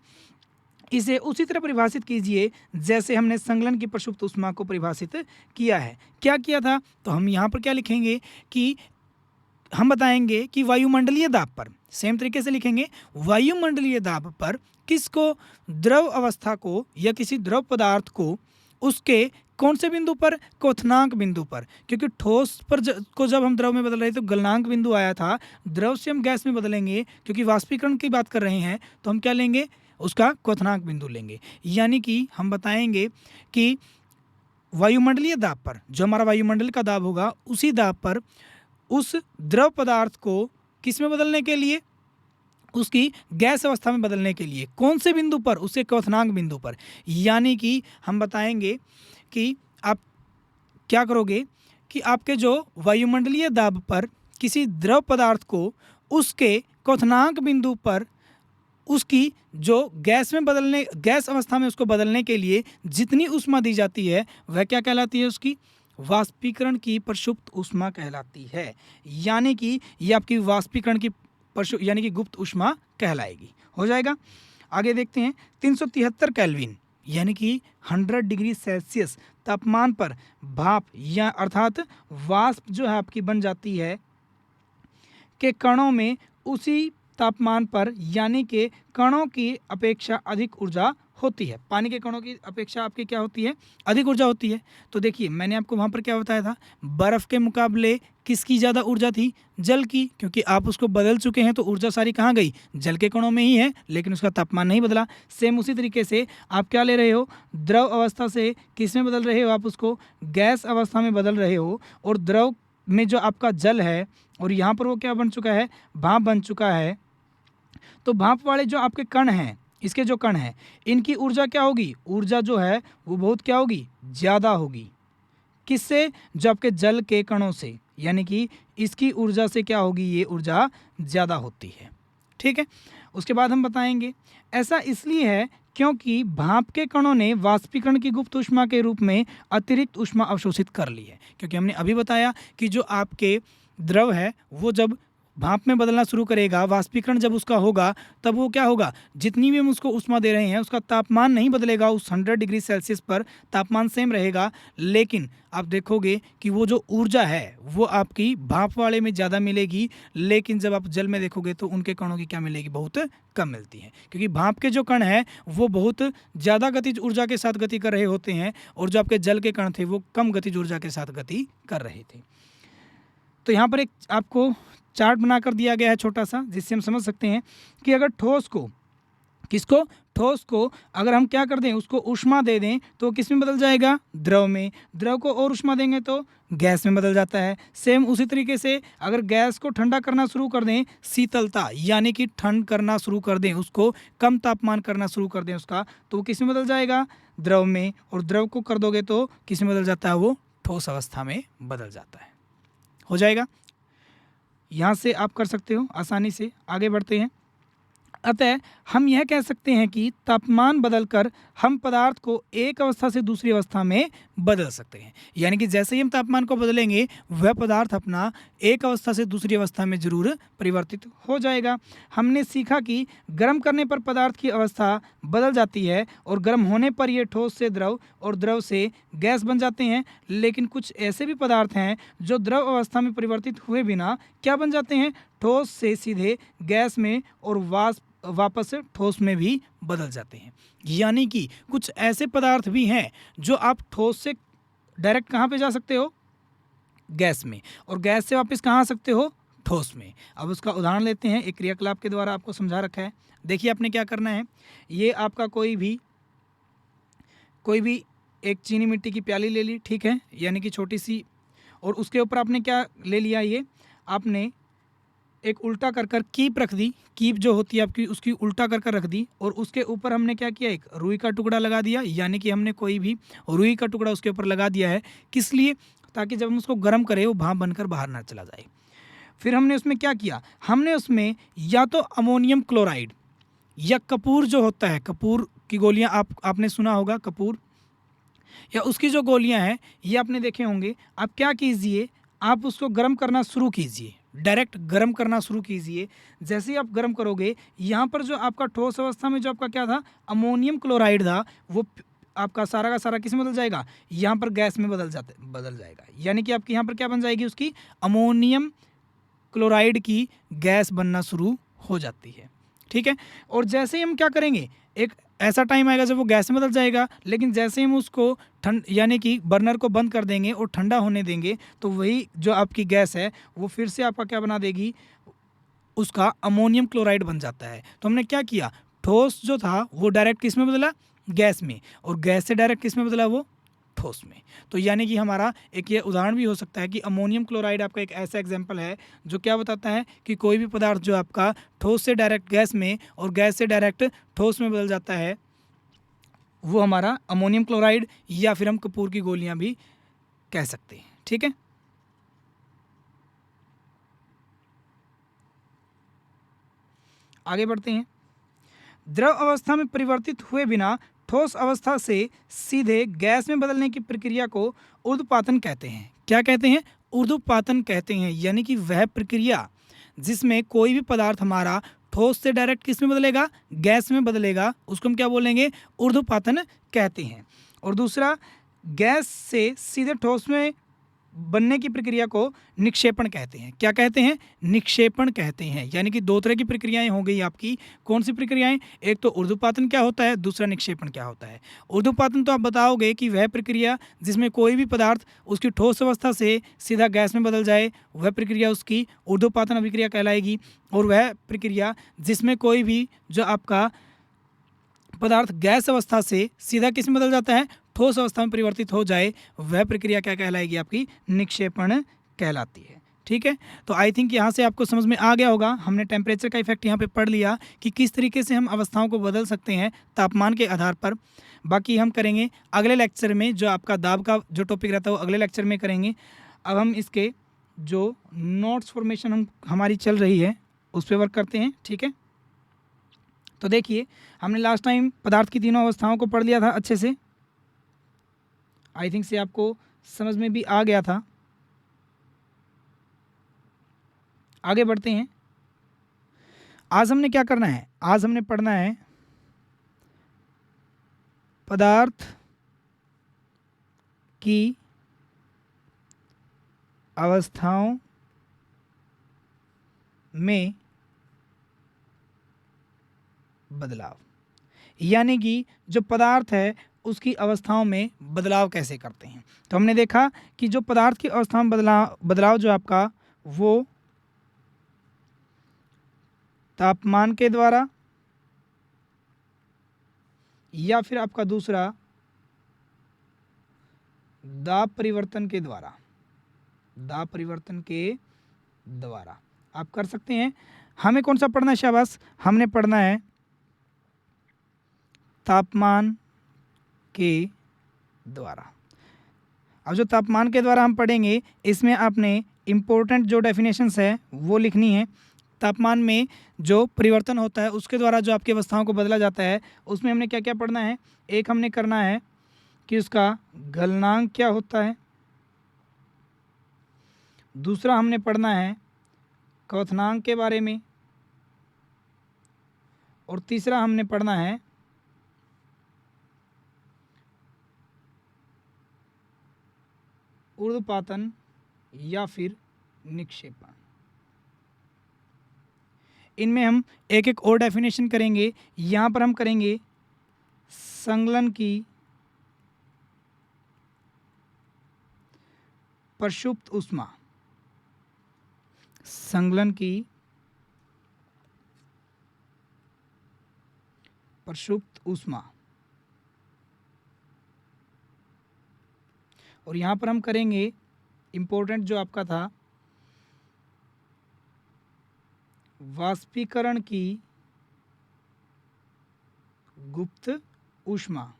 इसे उसी तरह परिभाषित कीजिए जैसे हमने संगलन की प्रसुप्त ऊष्मा को परिभाषित किया है। क्या किया था, तो हम यहाँ पर क्या लिखेंगे कि हम बताएंगे कि वायुमंडलीय दाब पर, सेम तरीके से लिखेंगे, वायुमंडलीय दाब पर किसको, द्रव अवस्था को या किसी द्रव पदार्थ को उसके कौन से बिंदु पर, क्वथनांक बिंदु पर, क्योंकि ठोस पर को जब हम द्रव में बदल रहे थे तो गलनांक बिंदु आया था, द्रव से हम गैस में बदलेंगे क्योंकि वाष्पीकरण की बात कर रहे हैं तो हम क्या लेंगे, उसका क्वथनांक बिंदु लेंगे। यानी कि हम बताएंगे कि वायुमंडलीय दाब पर, जो हमारा वायुमंडल का दाब होगा, उसी दाब पर उस द्रव पदार्थ को किस में बदलने के लिए, उसकी गैस अवस्था में बदलने के लिए कौन से बिंदु पर, उसके क्वथनांक बिंदु पर। यानी कि हम बताएंगे कि आप क्या करोगे कि आपके जो वायुमंडलीय दाब पर किसी द्रव पदार्थ को उसके क्वथनांक बिंदु पर उसकी जो गैस अवस्था में उसको बदलने के लिए जितनी ऊष्मा दी जाती है वह क्या कहलाती है, उसकी वाष्पीकरण की प्रसुप्त ऊष्मा कहलाती है। यानी कि ये आपकी वाष्पीकरण की यानी कि गुप्त ऊष्मा कहलाएगी। हो जाएगा। आगे देखते हैं, 373 केल्विन यानी कि 100 डिग्री सेल्सियस तापमान पर भाप या अर्थात वाष्प जो है आपकी बन जाती है के कणों में उसी तापमान पर, यानी कि कणों की अपेक्षा अधिक ऊर्जा होती है, पानी के कणों की अपेक्षा आपकी क्या होती है, अधिक ऊर्जा होती है। तो देखिए मैंने आपको वहाँ पर क्या बताया था, बर्फ़ के मुकाबले किसकी ज़्यादा ऊर्जा थी, जल की, क्योंकि आप उसको बदल चुके हैं तो ऊर्जा सारी कहाँ गई, जल के कणों में ही है, लेकिन उसका तापमान नहीं बदला। सेम उसी तरीके से आप क्या ले रहे हो, द्रव अवस्था से किस में बदल रहे हो, आप उसको गैस अवस्था में बदल रहे हो। और द्रव में जो आपका जल है और यहाँ पर वो क्या बन चुका है, भाप बन चुका है। तो भाप वाले जो आपके कण हैं, इसके जो कण हैं, इनकी ऊर्जा क्या होगी, ऊर्जा जो है वो बहुत क्या होगी, ज़्यादा होगी। किससे, जो आपके जल के कणों से, यानी कि इसकी ऊर्जा से क्या होगी, ये ऊर्जा ज़्यादा होती है। ठीक है, उसके बाद हम बताएंगे ऐसा इसलिए है क्योंकि भाप के कणों ने वाष्पीकरण की गुप्त ऊष्मा के रूप में अतिरिक्त ऊष्मा अवशोषित कर ली है। क्योंकि हमने अभी बताया कि जो आपके द्रव है वो जब भाप में बदलना शुरू करेगा, वाष्पीकरण जब उसका होगा, तब वो क्या होगा, जितनी भी हम उसको ऊष्मा दे रहे हैं उसका तापमान नहीं बदलेगा, उस 100 डिग्री सेल्सियस पर तापमान सेम रहेगा। लेकिन आप देखोगे कि वो जो ऊर्जा है वो आपकी भाप वाले में ज़्यादा मिलेगी, लेकिन जब आप जल में देखोगे तो उनके कणों की क्या मिलेगी, बहुत कम मिलती है। क्योंकि भाप के जो कण हैं वो बहुत ज़्यादा गतिज ऊर्जा के साथ गति कर रहे होते हैं, और जो आपके जल के कण थे वो कम गतिज ऊर्जा के साथ गति कर रहे थे। तो यहाँ पर एक आपको चार्ट बनाकर दिया गया है छोटा सा, जिससे हम समझ सकते हैं कि अगर ठोस को, किसको, ठोस को अगर हम क्या कर दें, उसको ऊष्मा दे दें तो किस में बदल जाएगा, द्रव में। द्रव को और ऊष्मा देंगे तो गैस में बदल जाता है। सेम उसी तरीके से अगर गैस को ठंडा करना शुरू कर दें, शीतलता यानी कि ठंड करना शुरू कर दें, उसको कम तापमान करना शुरू कर दें उसका, तो वो किस में बदल जाएगा, द्रव में। और द्रव को कर दोगे तो किस में बदल जाता है, वो ठोस अवस्था में बदल जाता है। हो जाएगा, यहाँ से आप कर सकते हो आसानी से। आगे बढ़ते हैं। अतः हम यह कह सकते हैं कि तापमान बदलकर हम पदार्थ को एक अवस्था से दूसरी अवस्था में बदल सकते हैं। यानी कि जैसे ही हम तापमान को बदलेंगे वह पदार्थ अपना एक अवस्था से दूसरी अवस्था में जरूर परिवर्तित हो जाएगा। हमने सीखा कि गर्म करने पर पदार्थ की अवस्था बदल जाती है और गर्म होने पर ये ठोस से द्रव और द्रव से गैस बन जाते हैं। लेकिन कुछ ऐसे भी पदार्थ हैं जो द्रव अवस्था में परिवर्तित हुए बिना क्या बन जाते हैं, ठोस से सीधे गैस में और वापस से ठोस में भी बदल जाते हैं। यानी कि कुछ ऐसे पदार्थ भी हैं जो आप ठोस से डायरेक्ट कहाँ पे जा सकते हो, गैस में, और गैस से वापस कहाँ आ सकते हो, ठोस में। अब उसका उदाहरण लेते हैं, एक क्रियाकलाप के द्वारा आपको समझा रखा है। देखिए आपने क्या करना है, ये आपका कोई भी एक चीनी मिट्टी की प्याली ले ली, ठीक है, यानी कि छोटी सी, और उसके ऊपर आपने क्या ले लिया, ये आपने एक उल्टा कर कर कीप रख दी, कीप जो होती है आपकी उसकी उल्टा कर कर रख दी, और उसके ऊपर हमने क्या किया, एक रुई का टुकड़ा लगा दिया। यानी कि हमने कोई भी रुई का टुकड़ा उसके ऊपर लगा दिया है, किस लिए, ताकि जब हम उसको गर्म करें वो भाप बनकर बाहर ना चला जाए। फिर हमने उसमें क्या किया, हमने उसमें या तो अमोनियम क्लोराइड या कपूर जो होता है, कपूर की गोलियाँ आपने सुना होगा, कपूर या उसकी जो गोलियाँ हैं ये आपने देखे होंगे। आप क्या कीजिए, आप उसको गर्म करना शुरू कीजिए, डायरेक्ट गर्म करना शुरू कीजिए। जैसे ही आप गर्म करोगे, यहाँ पर जो आपका ठोस अवस्था में जो आपका क्या था, अमोनियम क्लोराइड था, वो आपका सारा का सारा किस में बदल जाएगा, यहाँ पर गैस में बदल जाएगा। यानी कि आपकी यहाँ पर क्या बन जाएगी, उसकी अमोनियम क्लोराइड की गैस बनना शुरू हो जाती है। ठीक है, और जैसे ही हम क्या करेंगे, एक ऐसा टाइम आएगा जब वो गैस में बदल जाएगा, लेकिन जैसे ही हम उसको यानी कि बर्नर को बंद कर देंगे और ठंडा होने देंगे, तो वही जो आपकी गैस है वो फिर से आपका क्या बना देगी, उसका अमोनियम क्लोराइड बन जाता है। तो हमने क्या किया, ठोस जो था वो डायरेक्ट किस में बदला, गैस में, और गैस से डायरेक्ट किस में बदला, वो ठोस में। तो यानी कि हमारा एक ये उदाहरण भी हो सकता है कि अमोनियम क्लोराइड आपका एक ऐसा एग्जाम्पल है जो क्या बताता है कि कोई भी पदार्थ जो आपका ठोस से डायरेक्ट गैस में और गैस से डायरेक्ट ठोस में बदल जाता है, वो हमारा अमोनियम क्लोराइड या फिर हम कपूर की गोलियां भी कह सकते हैं। ठीक है, आगे बढ़ते हैं। द्रव अवस्था में परिवर्तित हुए बिना ठोस अवस्था से सीधे गैस में बदलने की प्रक्रिया को ऊर्ध्वपातन कहते हैं। क्या कहते हैं, ऊर्ध्वपातन कहते हैं। यानी कि वह प्रक्रिया जिसमें कोई भी पदार्थ हमारा ठोस से डायरेक्ट किस में बदलेगा, गैस में बदलेगा, उसको हम क्या बोलेंगे, ऊर्ध्वपातन कहते हैं। और दूसरा, गैस से सीधे ठोस में बनने की प्रक्रिया को निक्षेपण कहते हैं। क्या कहते हैं? निक्षेपण कहते हैं। यानी कि दो तरह की प्रक्रियाएं हो गई आपकी। कौन सी प्रक्रियाएं? एक तो ऊर्ध्वपातन क्या होता है, दूसरा निक्षेपण क्या होता है। ऊर्ध्वपातन तो आप बताओगे कि वह प्रक्रिया जिसमें कोई भी पदार्थ उसकी ठोस अवस्था से सीधा गैस में बदल जाए, वह प्रक्रिया उसकी ऊर्ध्वपातन अभिक्रिया कहलाएगी। और वह प्रक्रिया जिसमें कोई भी जो आपका पदार्थ गैस अवस्था से सीधा किस में बदल जाता है, ठोस अवस्था में परिवर्तित हो जाए, वह प्रक्रिया क्या कहलाएगी? आपकी निक्षेपण कहलाती है। ठीक है, तो आई थिंक यहाँ से आपको समझ में आ गया होगा। हमने टेम्परेचर का इफेक्ट यहाँ पे पढ़ लिया कि किस तरीके से हम अवस्थाओं को बदल सकते हैं तापमान के आधार पर। बाकी हम करेंगे अगले लेक्चर में, जो आपका दाब का जो टॉपिक रहता है वो अगले लेक्चर में करेंगे। अब हम इसके जो नोट्स फॉर्मेशन हमारी चल रही है उस पर वर्क करते हैं। ठीक है, तो देखिए हमने लास्ट टाइम पदार्थ की तीनों अवस्थाओं को पढ़ लिया था अच्छे से। आई थिंक से आपको समझ में भी आ गया था। आगे बढ़ते हैं। आज हमने क्या करना है? आज हमने पढ़ना है पदार्थ की अवस्थाओं में बदलाव, यानी कि जो पदार्थ है उसकी अवस्थाओं में बदलाव कैसे करते हैं। तो हमने देखा कि जो पदार्थ की अवस्था में बदलाव जो आपका वो तापमान के द्वारा या फिर आपका दूसरा दाब परिवर्तन के द्वारा आप कर सकते हैं। हमें कौन सा पढ़ना है? शाबाश, हमने पढ़ना है तापमान के द्वारा। अब जो तापमान के द्वारा हम पढ़ेंगे, इसमें आपने इम्पोर्टेंट जो डेफिनेशंस है वो लिखनी है। तापमान में जो परिवर्तन होता है उसके द्वारा जो आपकी अवस्थाओं को बदला जाता है, उसमें हमने क्या क्या पढ़ना है। एक हमने करना है कि उसका गलनांक क्या होता है। दूसरा हमने पढ़ना है क्वथनांक के बारे में। और तीसरा हमने पढ़ना है ऊर्ध्वपातन या फिर निक्षेपण। इनमें हम एक एक और डेफिनेशन करेंगे। यहाँ पर हम करेंगे संगलन की प्रसुप्त ऊष्मा, संगलन की प्रसुप्त ऊष्मा। और यहाँ पर हम करेंगे इम्पोर्टेंट जो आपका था वाष्पीकरण की गुप्त ऊष्मा,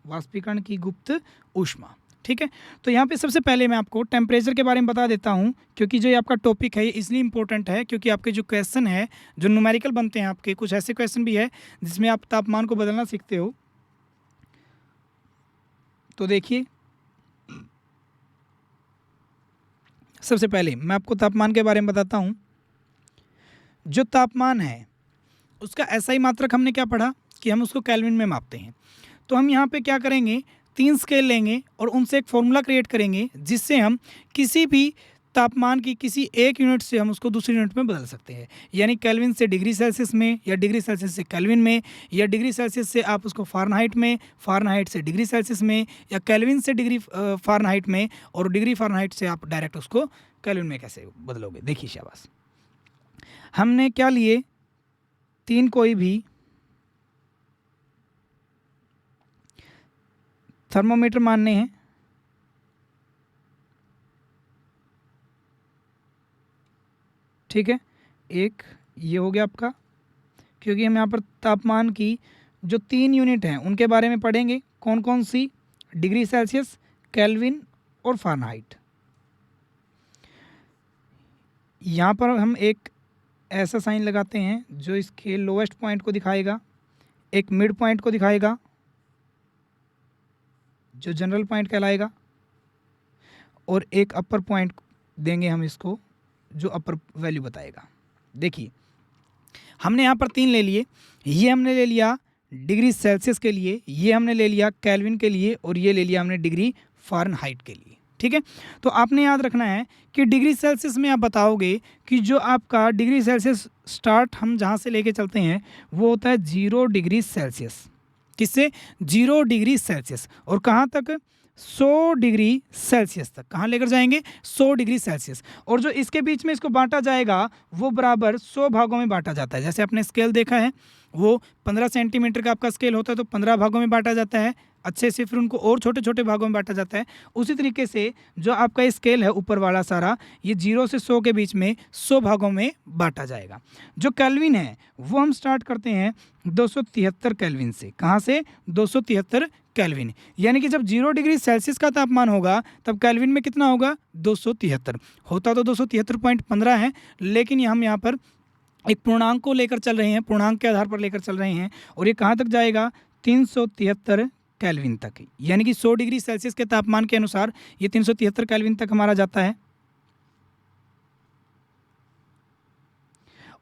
वाष्पीकरण की गुप्त ऊष्मा। ठीक है, तो यहाँ पे सबसे पहले मैं आपको टेम्परेचर के बारे में बता देता हूँ, क्योंकि जो ये आपका टॉपिक है ये इसलिए इम्पोर्टेंट है क्योंकि आपके जो क्वेश्चन है जो न्यूमेरिकल बनते हैं आपके, कुछ ऐसे क्वेश्चन भी है जिसमें आप तापमान को बदलना सीखते हो। तो देखिए सबसे पहले मैं आपको तापमान के बारे में बताता हूँ। जो तापमान है उसका एसआई मात्रक हमने क्या पढ़ा कि हम उसको केल्विन में मापते हैं। तो हम यहाँ पे क्या करेंगे, 3 स्केल लेंगे और उनसे एक फॉर्मूला क्रिएट करेंगे जिससे हम किसी भी तापमान की किसी एक यूनिट से हम उसको दूसरी यूनिट में बदल सकते हैं। यानी केल्विन से डिग्री सेल्सियस में, या डिग्री सेल्सियस से केल्विन में, या डिग्री सेल्सियस से आप उसको फ़ारेनहाइट में, फ़ारेनहाइट से डिग्री सेल्सियस में, या केल्विन से डिग्री फ़ारेनहाइट में, और डिग्री फ़ारेनहाइट से आप डायरेक्ट उसको केल्विन में कैसे बदलोगे। देखिए शाबाश, हमने क्या लिए, 3 कोई भी थर्मोमीटर मानने हैं। ठीक है, एक ये हो गया आपका, क्योंकि हम यहाँ पर तापमान की जो 3 यूनिट हैं उनके बारे में पढ़ेंगे। कौन कौन सी? डिग्री सेल्सियस, केल्विन और फ़ारेनहाइट। यहाँ पर हम एक ऐसा साइन लगाते हैं जो इसके लोवेस्ट पॉइंट को दिखाएगा, एक मिड पॉइंट को दिखाएगा जो जनरल पॉइंट कहलाएगा, और एक अपर पॉइंट देंगे हम इसको जो अपर वैल्यू बताएगा। देखिए हमने यहाँ पर 3 ले लिए। ये हमने ले लिया डिग्री सेल्सियस के लिए, ये हमने ले लिया केल्विन के लिए, और ये ले लिया हमने डिग्री फ़ारेनहाइट के लिए। ठीक है। तो आपने याद रखना है कि डिग्री सेल्सियस में आप बताओगे कि जो आपका डिग्री सेल्सियस स्टार्ट हम जहाँ से लेके चलते हैं वो होता है 0 डिग्री सेल्सियस। किससे? 0 डिग्री सेल्सियस। और कहाँ तक? 100 डिग्री सेल्सियस तक। कहाँ लेकर जाएंगे? 100 डिग्री सेल्सियस। और जो इसके बीच में इसको बांटा जाएगा वो बराबर 100 भागों में बांटा जाता है। जैसे आपने स्केल देखा है, वो 15 सेंटीमीटर का आपका स्केल होता है तो 15 भागों में बांटा जाता है अच्छे से, फिर उनको और छोटे छोटे भागों में बांटा जाता है। उसी तरीके से जो आपका स्केल है ऊपर वाला सारा, ये 0 से 100 के बीच में 100 भागों में बांटा जाएगा। जो केल्विन है वो हम स्टार्ट करते हैं 273 केल्विन से। कहाँ से? 273 केल्विन। यानी कि जब 0 डिग्री सेल्सियस का तापमान होगा तब केल्विन में कितना होगा? 273। होता तो 273.15 है, लेकिन हम यहाँ पर एक पूर्णांक को लेकर चल रहे हैं, पूर्णांक के आधार पर लेकर चल रहे हैं। और ये कहाँ तक जाएगा? 373 केल्विन तक। यानी कि 100 डिग्री सेल्सियस के तापमान के अनुसार ये 373 केल्विन तक हमारा जाता है।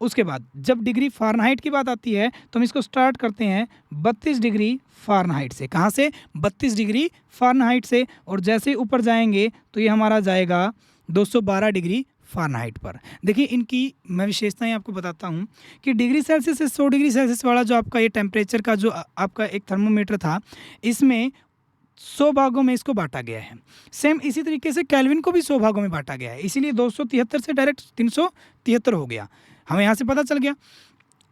उसके बाद जब डिग्री फ़ारेनहाइट की बात आती है तो हम इसको स्टार्ट करते हैं 32 डिग्री फ़ारेनहाइट से। कहाँ से? 32 डिग्री फ़ारेनहाइट से। और जैसे ही ऊपर जाएंगे तो ये हमारा जाएगा 212 डिग्री फ़ारेनहाइट पर। देखिए इनकी मैं विशेषताएं आपको बताता हूँ कि डिग्री सेल्सियस से 100 डिग्री सेल्सियस वाला जो आपका ये टेम्परेचर का जो आपका एक थर्मोमीटर था, इसमें 100 भागों में इसको बांटा गया है। सेम इसी तरीके से केल्विन को भी 100 भागों में बांटा गया है, इसीलिए 273 से डायरेक्ट 373 हो गया, हमें यहाँ से पता चल गया।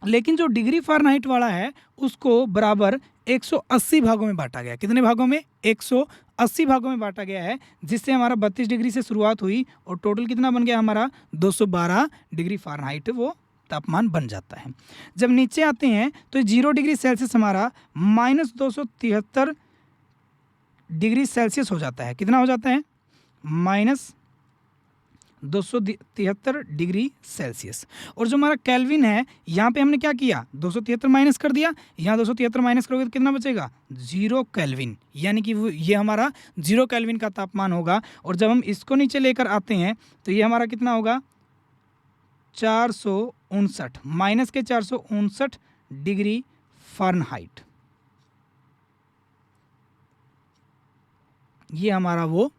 लेकिन जो डिग्री फ़ारेनहाइट वाला है उसको बराबर 180 भागों में बांटा गया। कितने भागों में? 180 भागों में बांटा गया है, जिससे हमारा 32 डिग्री से शुरुआत हुई और टोटल कितना बन गया हमारा? 212 डिग्री फ़ारेनहाइट वो तापमान बन जाता है। जब नीचे आते हैं तो 0 डिग्री सेल्सियस हमारा -273 डिग्री सेल्सियस हो जाता है। कितना हो जाता है? -273 डिग्री सेल्सियस। और जो हमारा केल्विन है यहाँ पे हमने क्या किया? 273 माइनस कर दिया। यहाँ 273 माइनस करोगे तो कितना बचेगा? 0 केल्विन। यानी कि ये हमारा 0 केल्विन का तापमान होगा। और जब हम इसको नीचे लेकर आते हैं तो ये हमारा कितना होगा? 459 माइनस के 459 डिग्री फ़ारेनहाइट। ये हमारा वो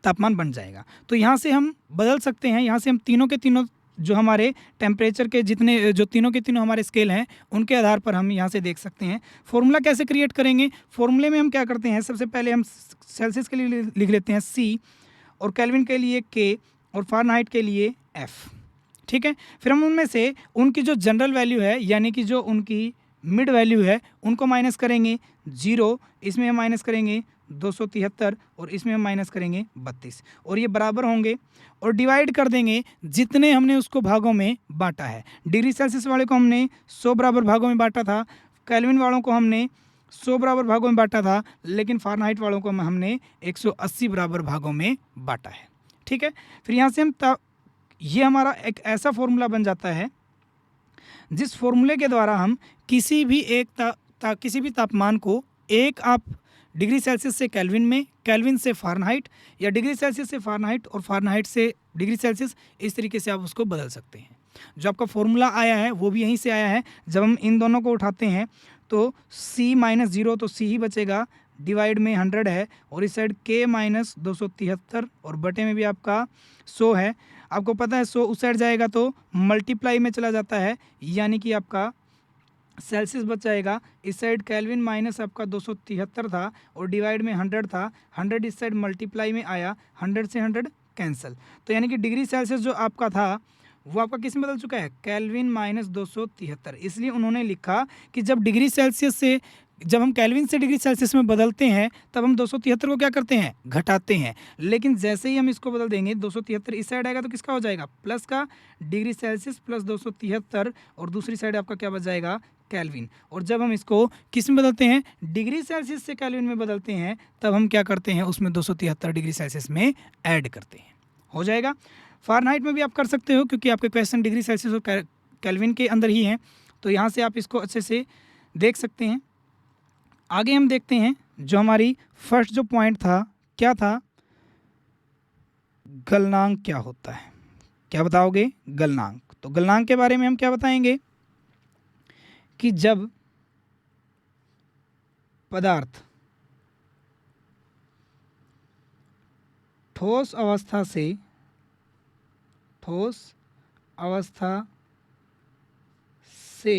तापमान बन जाएगा। तो यहाँ से हम बदल सकते हैं, यहाँ से हम तीनों के तीनों जो हमारे टेम्परेचर के जितने जो तीनों के तीनों हमारे स्केल हैं उनके आधार पर हम यहाँ से देख सकते हैं। फॉर्मूला कैसे क्रिएट करेंगे? फॉर्मूले में हम क्या करते हैं, सबसे पहले हम सेल्सियस के लिए लिख लेते हैं C, और केल्विन के लिए K, और फ़ारेनहाइट के लिए F। ठीक है। फिर हम उनमें से उनकी जो जनरल वैल्यू है यानी कि जो उनकी मिड वैल्यू है उनको माइनस करेंगे। 0 इसमें हम माइनस करेंगे 273 और इसमें हम माइनस करेंगे 32, और ये बराबर होंगे और डिवाइड कर देंगे जितने हमने उसको भागों में बांटा है। डिग्री सेल्सियस वाले को हमने 100 बराबर भागों में बांटा था, केल्विन वालों को हमने 100 बराबर भागों में बांटा था, लेकिन फ़ारेनहाइट वालों को हमने 180 बराबर भागों में बांटा है। ठीक है। फिर यहाँ से हम ये हमारा एक ऐसा फॉर्मूला बन जाता है जिस फॉर्मूले के द्वारा हम किसी भी किसी भी तापमान को एक आप डिग्री सेल्सियस से केल्विन में, केल्विन से फ़ारेनहाइट, या डिग्री सेल्सियस से फ़ारेनहाइट और फ़ारेनहाइट से डिग्री सेल्सियस, इस तरीके से आप उसको बदल सकते हैं। जो आपका फॉर्मूला आया है वो भी यहीं से आया है। जब हम इन दोनों को उठाते हैं तो C-0 तो C ही बचेगा, डिवाइड में 100 है, और इस साइड K-273 और बटे में भी आपका 100 है। आपको पता है 100 उस साइड जाएगा तो मल्टीप्लाई में चला जाता है, यानी कि आपका सेल्सियस बच जाएगा। इस साइड केल्विन माइनस आपका 273 था और डिवाइड में 100 था, 100 इस साइड मल्टीप्लाई में आया, 100 से 100 कैंसिल। तो यानी कि डिग्री सेल्सियस जो आपका था वो आपका किस में बदल चुका है? Kelvin minus 273। इसलिए उन्होंने लिखा कि जब हम केल्विन से डिग्री सेल्सियस में बदलते हैं तब हम 273 को क्या करते हैं? घटाते हैं। लेकिन जैसे ही हम इसको बदल देंगे 273 इस साइड आएगा तो किसका हो जाएगा? प्लस का डिग्री सेल्सियस प्लस 273, और दूसरी साइड आपका क्या बच जाएगा? केल्विन। और जब हम इसको किस में बदलते हैं? डिग्री सेल्सियस से केल्विन में बदलते हैं, तब हम क्या करते हैं? उसमें 273 डिग्री सेल्सियस में ऐड करते हैं, हो जाएगा। फ़ारेनहाइट में भी आप कर सकते हो क्योंकि आपके क्वेश्चन डिग्री सेल्सियस और केल्विन के अंदर ही हैं, तो यहाँ से आप इसको अच्छे से देख सकते हैं। आगे हम देखते हैं जो हमारी फर्स्ट जो पॉइंट था, क्या था? गलनांक क्या होता है? क्या बताओगे? गलनांक। तो गलनांक के बारे में हम क्या बताएंगे कि जब पदार्थ ठोस अवस्था से ठोस अवस्था से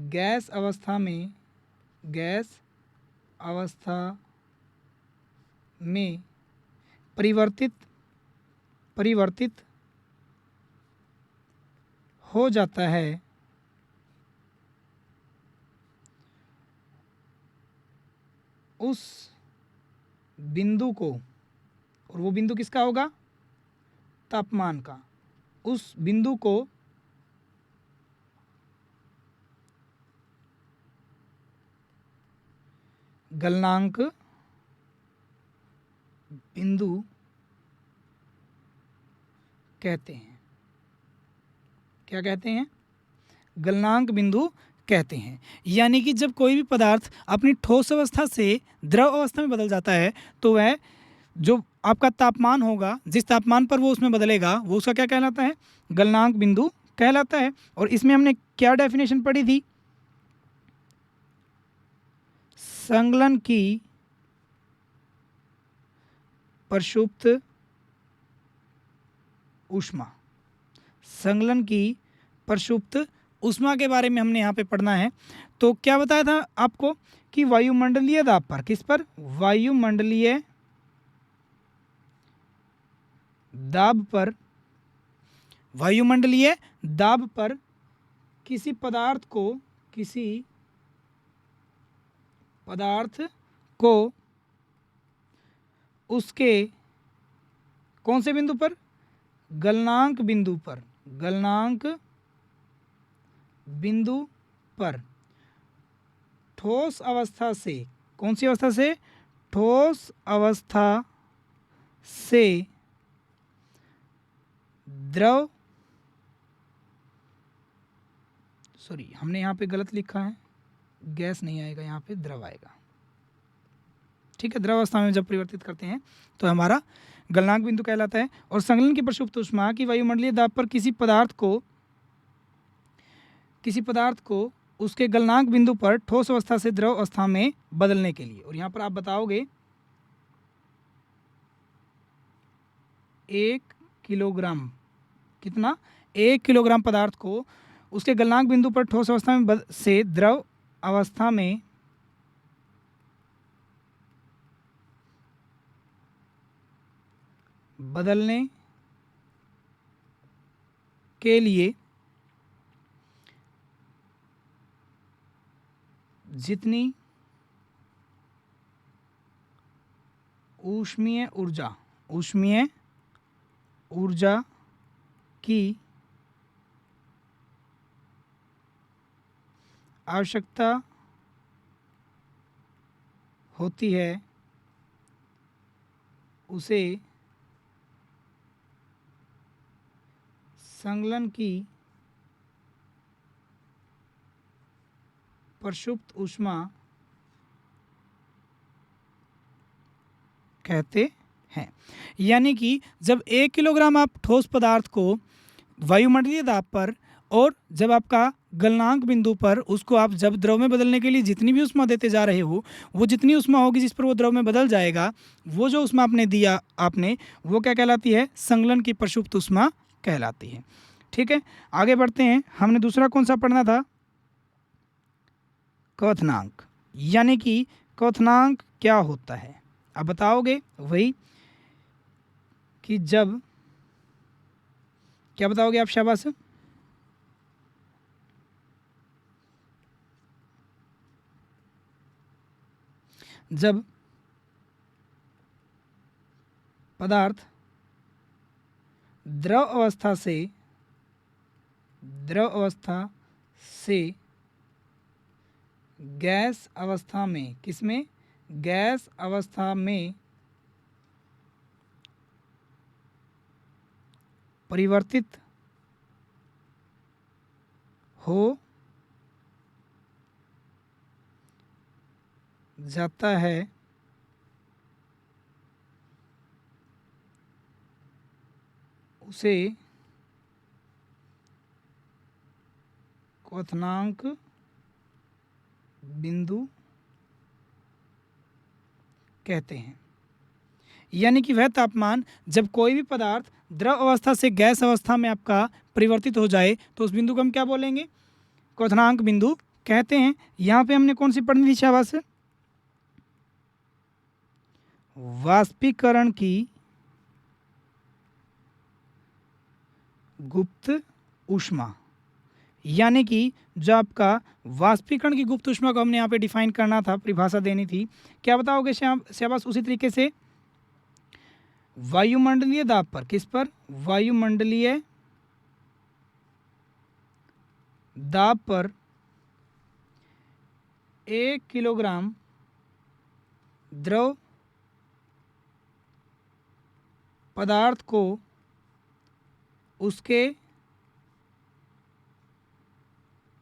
गैस अवस्था में गैस अवस्था में परिवर्तित परिवर्तित हो जाता है, उस बिंदु को, और वो बिंदु किसका होगा? तापमान का। उस बिंदु को गलनांक बिंदु कहते हैं। क्या कहते हैं? गलनांक बिंदु कहते हैं। यानी कि जब कोई भी पदार्थ अपनी ठोस अवस्था से द्रव अवस्था में बदल जाता है तो वह जो आपका तापमान होगा, जिस तापमान पर वो उसमें बदलेगा, वो उसका क्या कहलाता है? गलनांक बिंदु कहलाता है। और इसमें हमने क्या डेफिनेशन पढ़ी थी? संगलन की प्रसुप्त ऊष्मा। संगलन की प्रसुप्त ऊष्मा के बारे में हमने यहाँ पे पढ़ना है। तो क्या बताया था आपको कि वायुमंडलीय दाब पर, किस पर? वायुमंडलीय दाब पर, वायुमंडलीय दाब पर किसी पदार्थ को उसके कौन से बिंदु पर? गलनांक बिंदु पर, गलनांक बिंदु पर ठोस अवस्था से, कौन सी अवस्था से? ठोस अवस्था से द्रव, सॉरी हमने यहाँ पे गलत लिखा है, गैस नहीं आएगा, यहाँ पे द्रव आएगा। ठीक है, द्रव अवस्था में जब परिवर्तित करते हैं तो हमारा गलनांक बिंदु कहलाता है। और संगलन की प्रसुप्त ऊष्मा की वायुमंडलीय दाब पर किसी पदार्थ को उसके गलनांक बिंदु पर ठोस अवस्था से द्रव अवस्था में बदलने के लिए, और यहाँ पर आप बताओगे 1 किलोग्राम, कितना? 1 किलोग्राम पदार्थ को उसके गलनांक बिंदु पर ठोस अवस्था में से द्रव अवस्था में बदलने के लिए जितनी ऊष्मीय ऊर्जा की आवश्यकता होती है, उसे संगलन की प्रसुप्त ऊष्मा कहते हैं। यानी कि जब 1 किलोग्राम आप ठोस पदार्थ को वायुमंडलीय दाब पर, और जब आपका गलनांक बिंदु पर उसको आप जब द्रव में बदलने के लिए जितनी भी ऊष्मा देते जा रहे हो, वो जितनी ऊष्मा होगी जिस पर वो द्रव में बदल जाएगा, वो जो ऊष्मा आपने दिया वो क्या कहलाती है? संगलन की प्रसुप्त ऊष्मा कहलाती है। ठीक है, आगे बढ़ते हैं। हमने दूसरा कौन सा पढ़ना था? क्वथनांक। यानी कि क्वथनांक क्या होता है? अब बताओगे वही कि जब, क्या बताओगे आप? शाबाश। जब पदार्थ द्रव अवस्था से गैस अवस्था में, किसमें? गैस अवस्था में परिवर्तित हो जाता है, उसे क्वथनांक बिंदु कहते हैं। यानी कि वह तापमान जब कोई भी पदार्थ द्रव अवस्था से गैस अवस्था में आपका परिवर्तित हो जाए तो उस बिंदु को हम क्या बोलेंगे? क्वथनांक बिंदु कहते हैं। यहाँ पे हमने कौन सी पढ़नी थी शाबाश? वाष्पीकरण की गुप्त ऊष्मा, यानी कि जो आपका वाष्पीकरण की गुप्त ऊष्मा को हमने यहाँ पे डिफाइन करना था, परिभाषा देनी थी। क्या बताओगे शाबाश? उसी तरीके से वायुमंडलीय दाब पर, किस पर? वायुमंडलीय दाब पर 1 किलोग्राम द्रव पदार्थ को उसके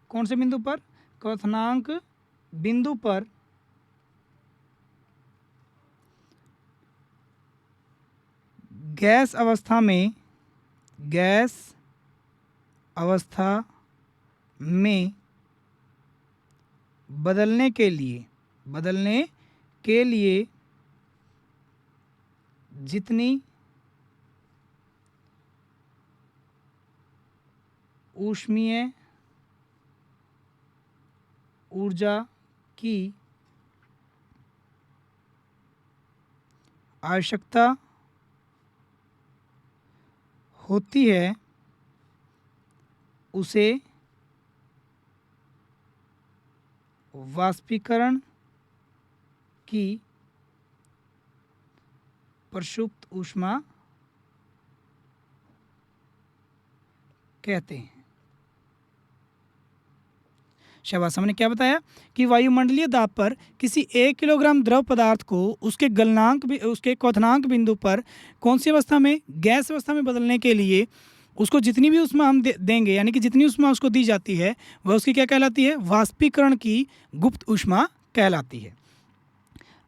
कौन से बिंदु पर? क्वथनांक बिंदु पर गैस अवस्था में बदलने के लिए जितनी ऊष्मीय ऊर्जा की आवश्यकता होती है उसे वाष्पीकरण की प्रसुप्त ऊष्मा कहते हैं। शाबाश। हमने क्या बताया कि वायुमंडलीय दाब पर किसी 1 किलोग्राम द्रव पदार्थ को उसके उसके क्वथनांक बिंदु पर कौन सी अवस्था में? गैस अवस्था में बदलने के लिए उसको जितनी भी ऊष्मा हम देंगे, यानी कि जितनी ऊष्मा उसको दी जाती है वह उसकी क्या कहलाती है? वाष्पीकरण की गुप्त ऊष्मा कहलाती है।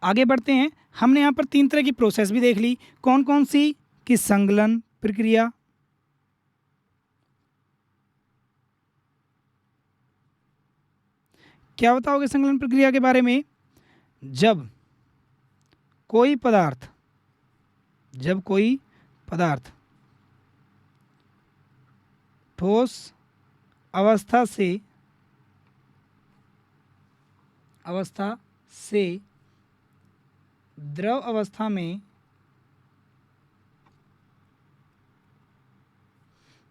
आगे बढ़ते हैं। हमने यहाँ पर 3 तरह की प्रोसेस भी देख ली। कौन कौन सी? कि संगलन प्रक्रिया, क्या बताओगे संगलन प्रक्रिया के बारे में? जब कोई पदार्थ ठोस अवस्था से द्रव अवस्था में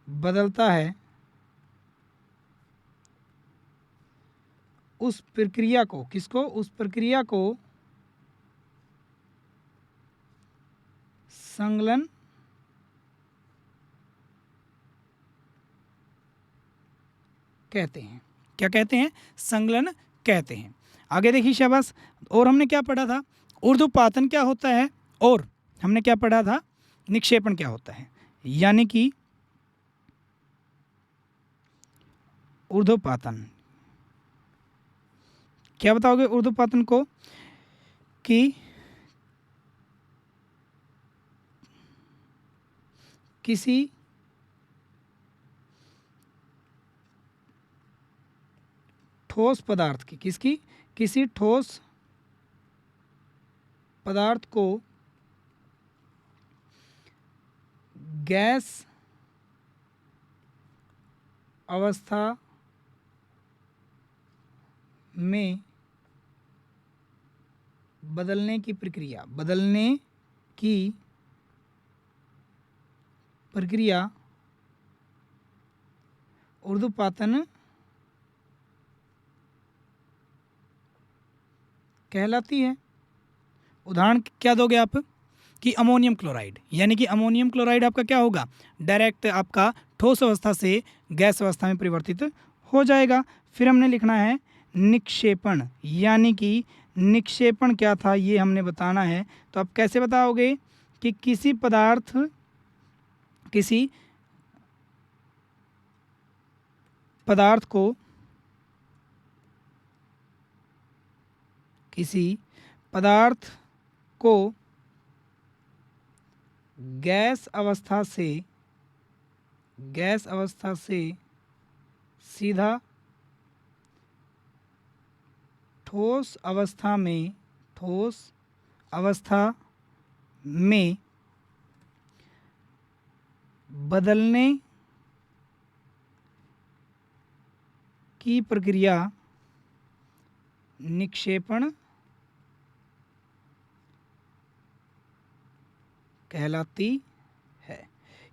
बदलता है, उस प्रक्रिया को, किसको? उस प्रक्रिया को संगलन कहते हैं। क्या कहते हैं? संगलन कहते हैं। आगे देखिए शाबाश। और हमने क्या पढ़ा था? ऊर्ध्वपातन क्या होता है, और हमने क्या पढ़ा था? निक्षेपण क्या होता है। यानी कि ऊर्ध्वपातन, क्या बताओगे ऊर्ध्वपातन को? कि किसी ठोस पदार्थ की, किसी ठोस पदार्थ को गैस अवस्था में बदलने की प्रक्रिया ऊर्ध्वपातन कहलाती है। उदाहरण क्या दोगे आप? कि अमोनियम क्लोराइड, यानी कि अमोनियम क्लोराइड आपका क्या होगा? डायरेक्ट आपका ठोस अवस्था से गैस अवस्था में परिवर्तित हो जाएगा। फिर हमने लिखना है निक्षेपण, यानी कि निक्षेपण क्या था ये हमने बताना है। तो आप कैसे बताओगे? कि किसी पदार्थ को गैस अवस्था से सीधा ठोस अवस्था में बदलने की प्रक्रिया निक्षेपण कहलाती है।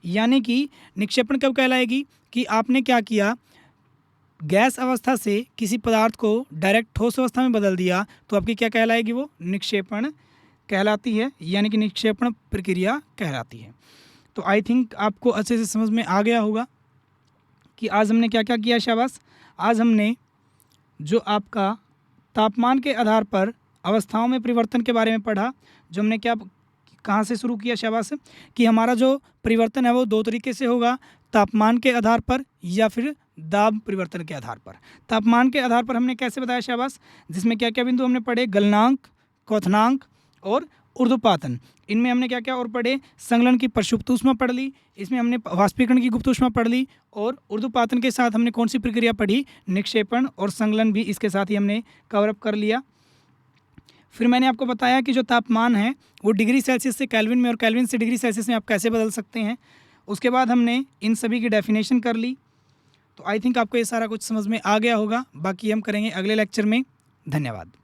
यानी कि निक्षेपण कब कहलाएगी कि आपने क्या किया, गैस अवस्था से किसी पदार्थ को डायरेक्ट ठोस अवस्था में बदल दिया, तो आपकी क्या कहलाएगी, वो निक्षेपण कहलाती है, यानी कि निक्षेपण प्रक्रिया कहलाती है। तो आई थिंक आपको अच्छे से समझ में आ गया होगा कि आज हमने क्या क्या किया। शाबाश। आज हमने जो आपका तापमान के आधार पर अवस्थाओं में परिवर्तन के बारे में पढ़ा, जो हमने क्या कहाँ से शुरू किया। शाबाश। कि हमारा जो परिवर्तन है वो दो तरीके से होगा, तापमान के आधार पर या फिर दाब परिवर्तन के आधार पर। तापमान के आधार पर हमने कैसे बताया। शाबाश। जिसमें क्या क्या बिंदु हमने पढ़े, गलनांक, क्वथनांक और ऊर्ध्वपातन। इनमें हमने क्या क्या और पढ़े, संगलन की प्रक्षुब्ध ऊष्मा पढ़ ली, इसमें हमने वाष्पीकरण की गुप्त ऊष्मा पढ़ ली, और ऊर्ध्वपातन के साथ हमने कौन सी प्रक्रिया पढ़ी, निक्षेपण, और संगलन भी इसके साथ ही हमने कवर अप कर लिया। फिर मैंने आपको बताया कि जो तापमान है वो डिग्री सेल्सियस से केल्विन में और केल्विन से डिग्री सेल्सियस में आप कैसे बदल सकते हैं। उसके बाद हमने इन सभी की डेफिनेशन कर ली। तो आई थिंक आपको ये सारा कुछ समझ में आ गया होगा। बाकी हम करेंगे अगले लेक्चर में। धन्यवाद।